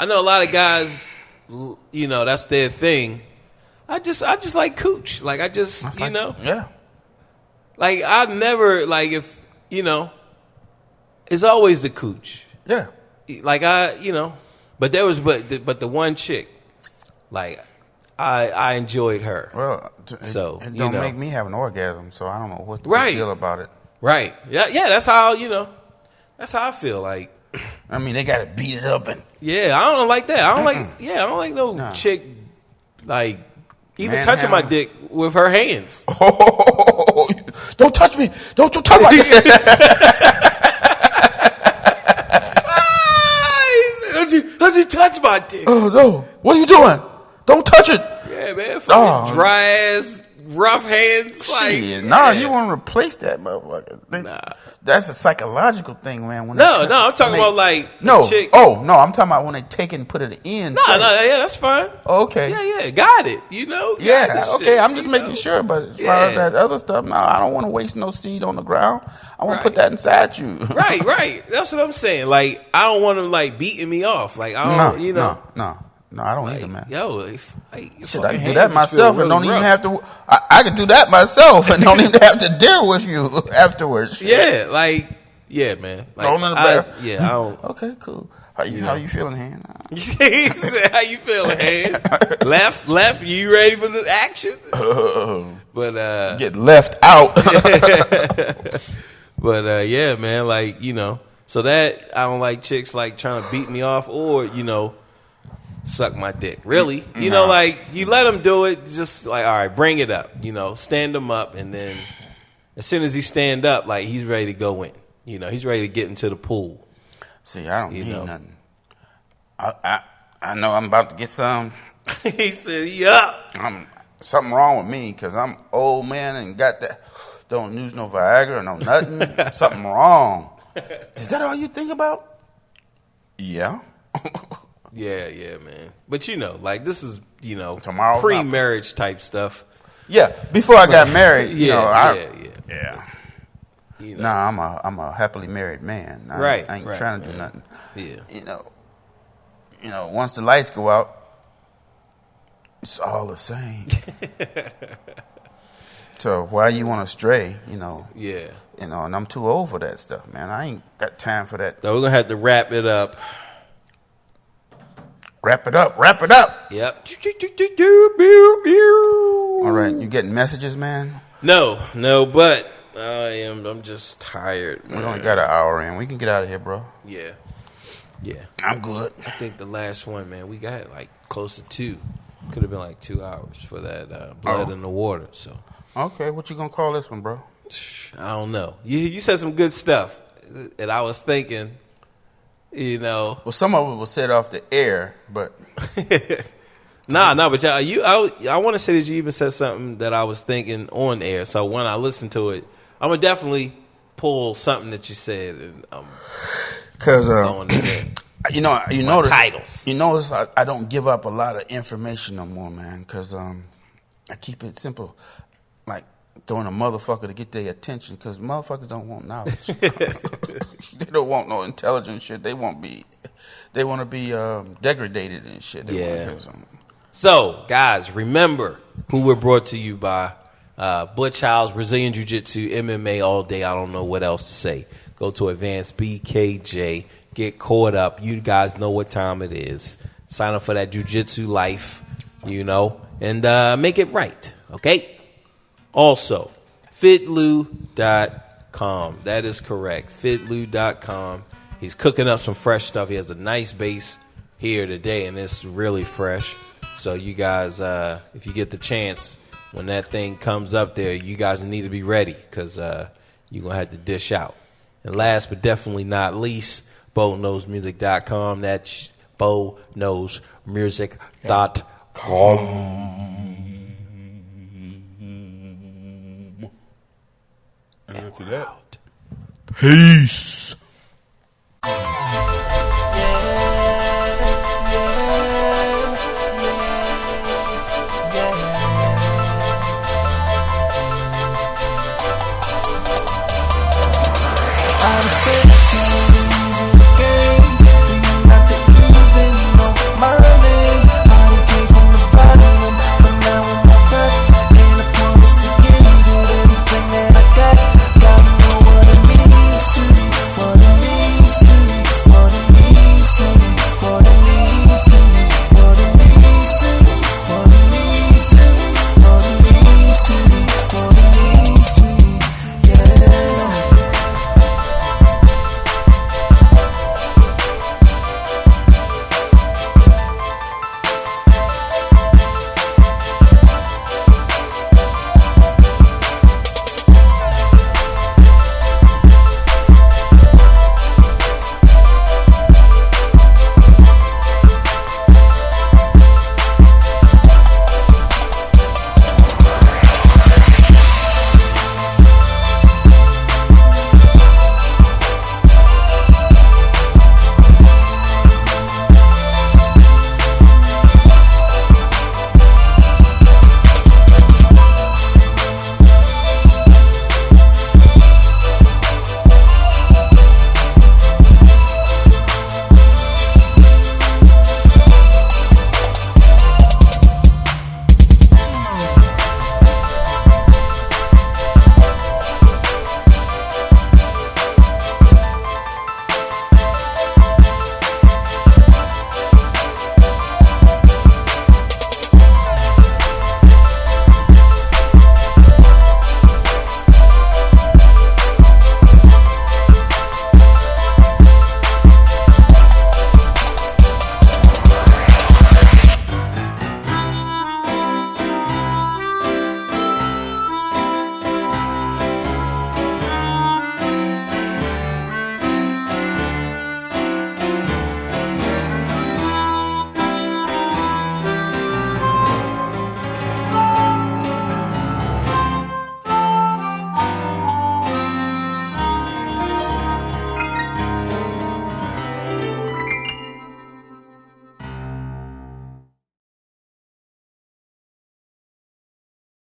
S1: know a lot of guys, that's their thing. I just like cooch.
S2: Yeah.
S1: Like I never if it's always the cooch.
S2: Yeah.
S1: But the one chick, I enjoyed her.
S2: Well, it don't make me have an orgasm, so I don't know what to feel about it.
S1: Right. Yeah. That's how I feel. Like,
S2: I mean, they got to beat it up and.
S1: Yeah, I don't like that. I don't like no chick even touching my dick with her hands.
S2: Oh, don't touch me! Don't you touch my dick!
S1: Don't you touch my dick?
S2: Oh no! What are you doing? Don't touch it!
S1: Yeah, man. Fucking dry ass, rough hands.
S2: You want to replace that motherfucker? Nah. That's a psychological thing, man.
S1: I'm talking about chick.
S2: Oh no, I'm talking about when they take it and put it in.
S1: Yeah, that's fine.
S2: Oh, okay.
S1: Yeah, got it.
S2: Yeah, okay.
S1: Shit,
S2: I'm just making sure, but as far as that other stuff, no, I don't want to waste no seed on the ground. I want to put that inside you.
S1: Right. That's what I'm saying. I don't want them beating me off. I don't.
S2: No, I don't either, man.
S1: Yo,
S2: I can do that myself and don't even have to. I can do that myself and don't even have to deal with you afterwards.
S1: Yeah, yeah, man.
S2: Thrown in the bear.
S1: I don't.
S2: Okay, cool. How you feeling, Han?
S1: He said, "How you feeling, Han? Left. You ready for the action?" But
S2: get left out.
S1: But yeah, man. So that I don't like chicks like trying to beat me off or, you know, suck my dick. Really? You know, like you let them do it, just like, all right, bring it up. You know, stand them up, and then as soon as he stand up, like he's ready to go in. You know, he's ready to get into the pool.
S2: See, I don't need nothing. I know I'm about to get some.
S1: He said, "Yup."
S2: Something wrong with me because I'm old man and got that. Don't use no Viagra, no nothing. Something wrong. Is that all you think about? Yeah.
S1: Yeah, man. But you know, like this is, you know,
S2: tomorrow
S1: pre-marriage type stuff.
S2: Yeah, before I got married,
S1: yeah.
S2: You know. Nah, I'm a happily married man. I ain't trying to do nothing.
S1: Yeah.
S2: You know, once the lights go out, it's all the same. So why you want to stray, you know?
S1: Yeah.
S2: You know, and I'm too old for that stuff, man. I ain't got time for that.
S1: So we're going to have to wrap it up.
S2: Wrap it up.
S1: Yep.
S2: All right, you getting messages, man?
S1: No, but I'm just tired, man.
S2: We only got an hour in. We can get out of here, bro.
S1: Yeah.
S2: I'm good.
S1: I think the last one, man, we got like close to 2. Could have been like 2 hours for that blood in the water. So.
S2: Okay, what you gonna call this one, bro?
S1: I don't know. You said some good stuff, and I was thinking, you know.
S2: Well, some of it was said off the air, but
S1: nah. But I want to say that you even said something that I was thinking on air. So when I listen to it, I'm gonna definitely pull something that you said, and
S2: because you notice
S1: titles.
S2: You notice I don't give up a lot of information no more, man. Because I keep it simple. Like throwing a motherfucker to get their attention, because motherfuckers don't want knowledge. They don't want no intelligent shit. They want to be degraded and shit.
S1: So, guys, remember who we're brought to you by. Butch House, Brazilian Jiu-Jitsu, MMA all day. I don't know what else to say. Go to Advanced BKJ. Get caught up. You guys know what time it is. Sign up for that Jiu-Jitsu life, you know, and make it right, okay? Also, fitlou.com. That is correct. Fitlou.com. He's cooking up some fresh stuff. He has a nice base here today, and it's really fresh. So you guys, if you get the chance, when that thing comes up there, you guys need to be ready because you're going to have to dish out. And last but definitely not least, BoKnowsMusic.com. That's BoKnowsMusic.com.
S2: And after that, peace.
S4: I'm still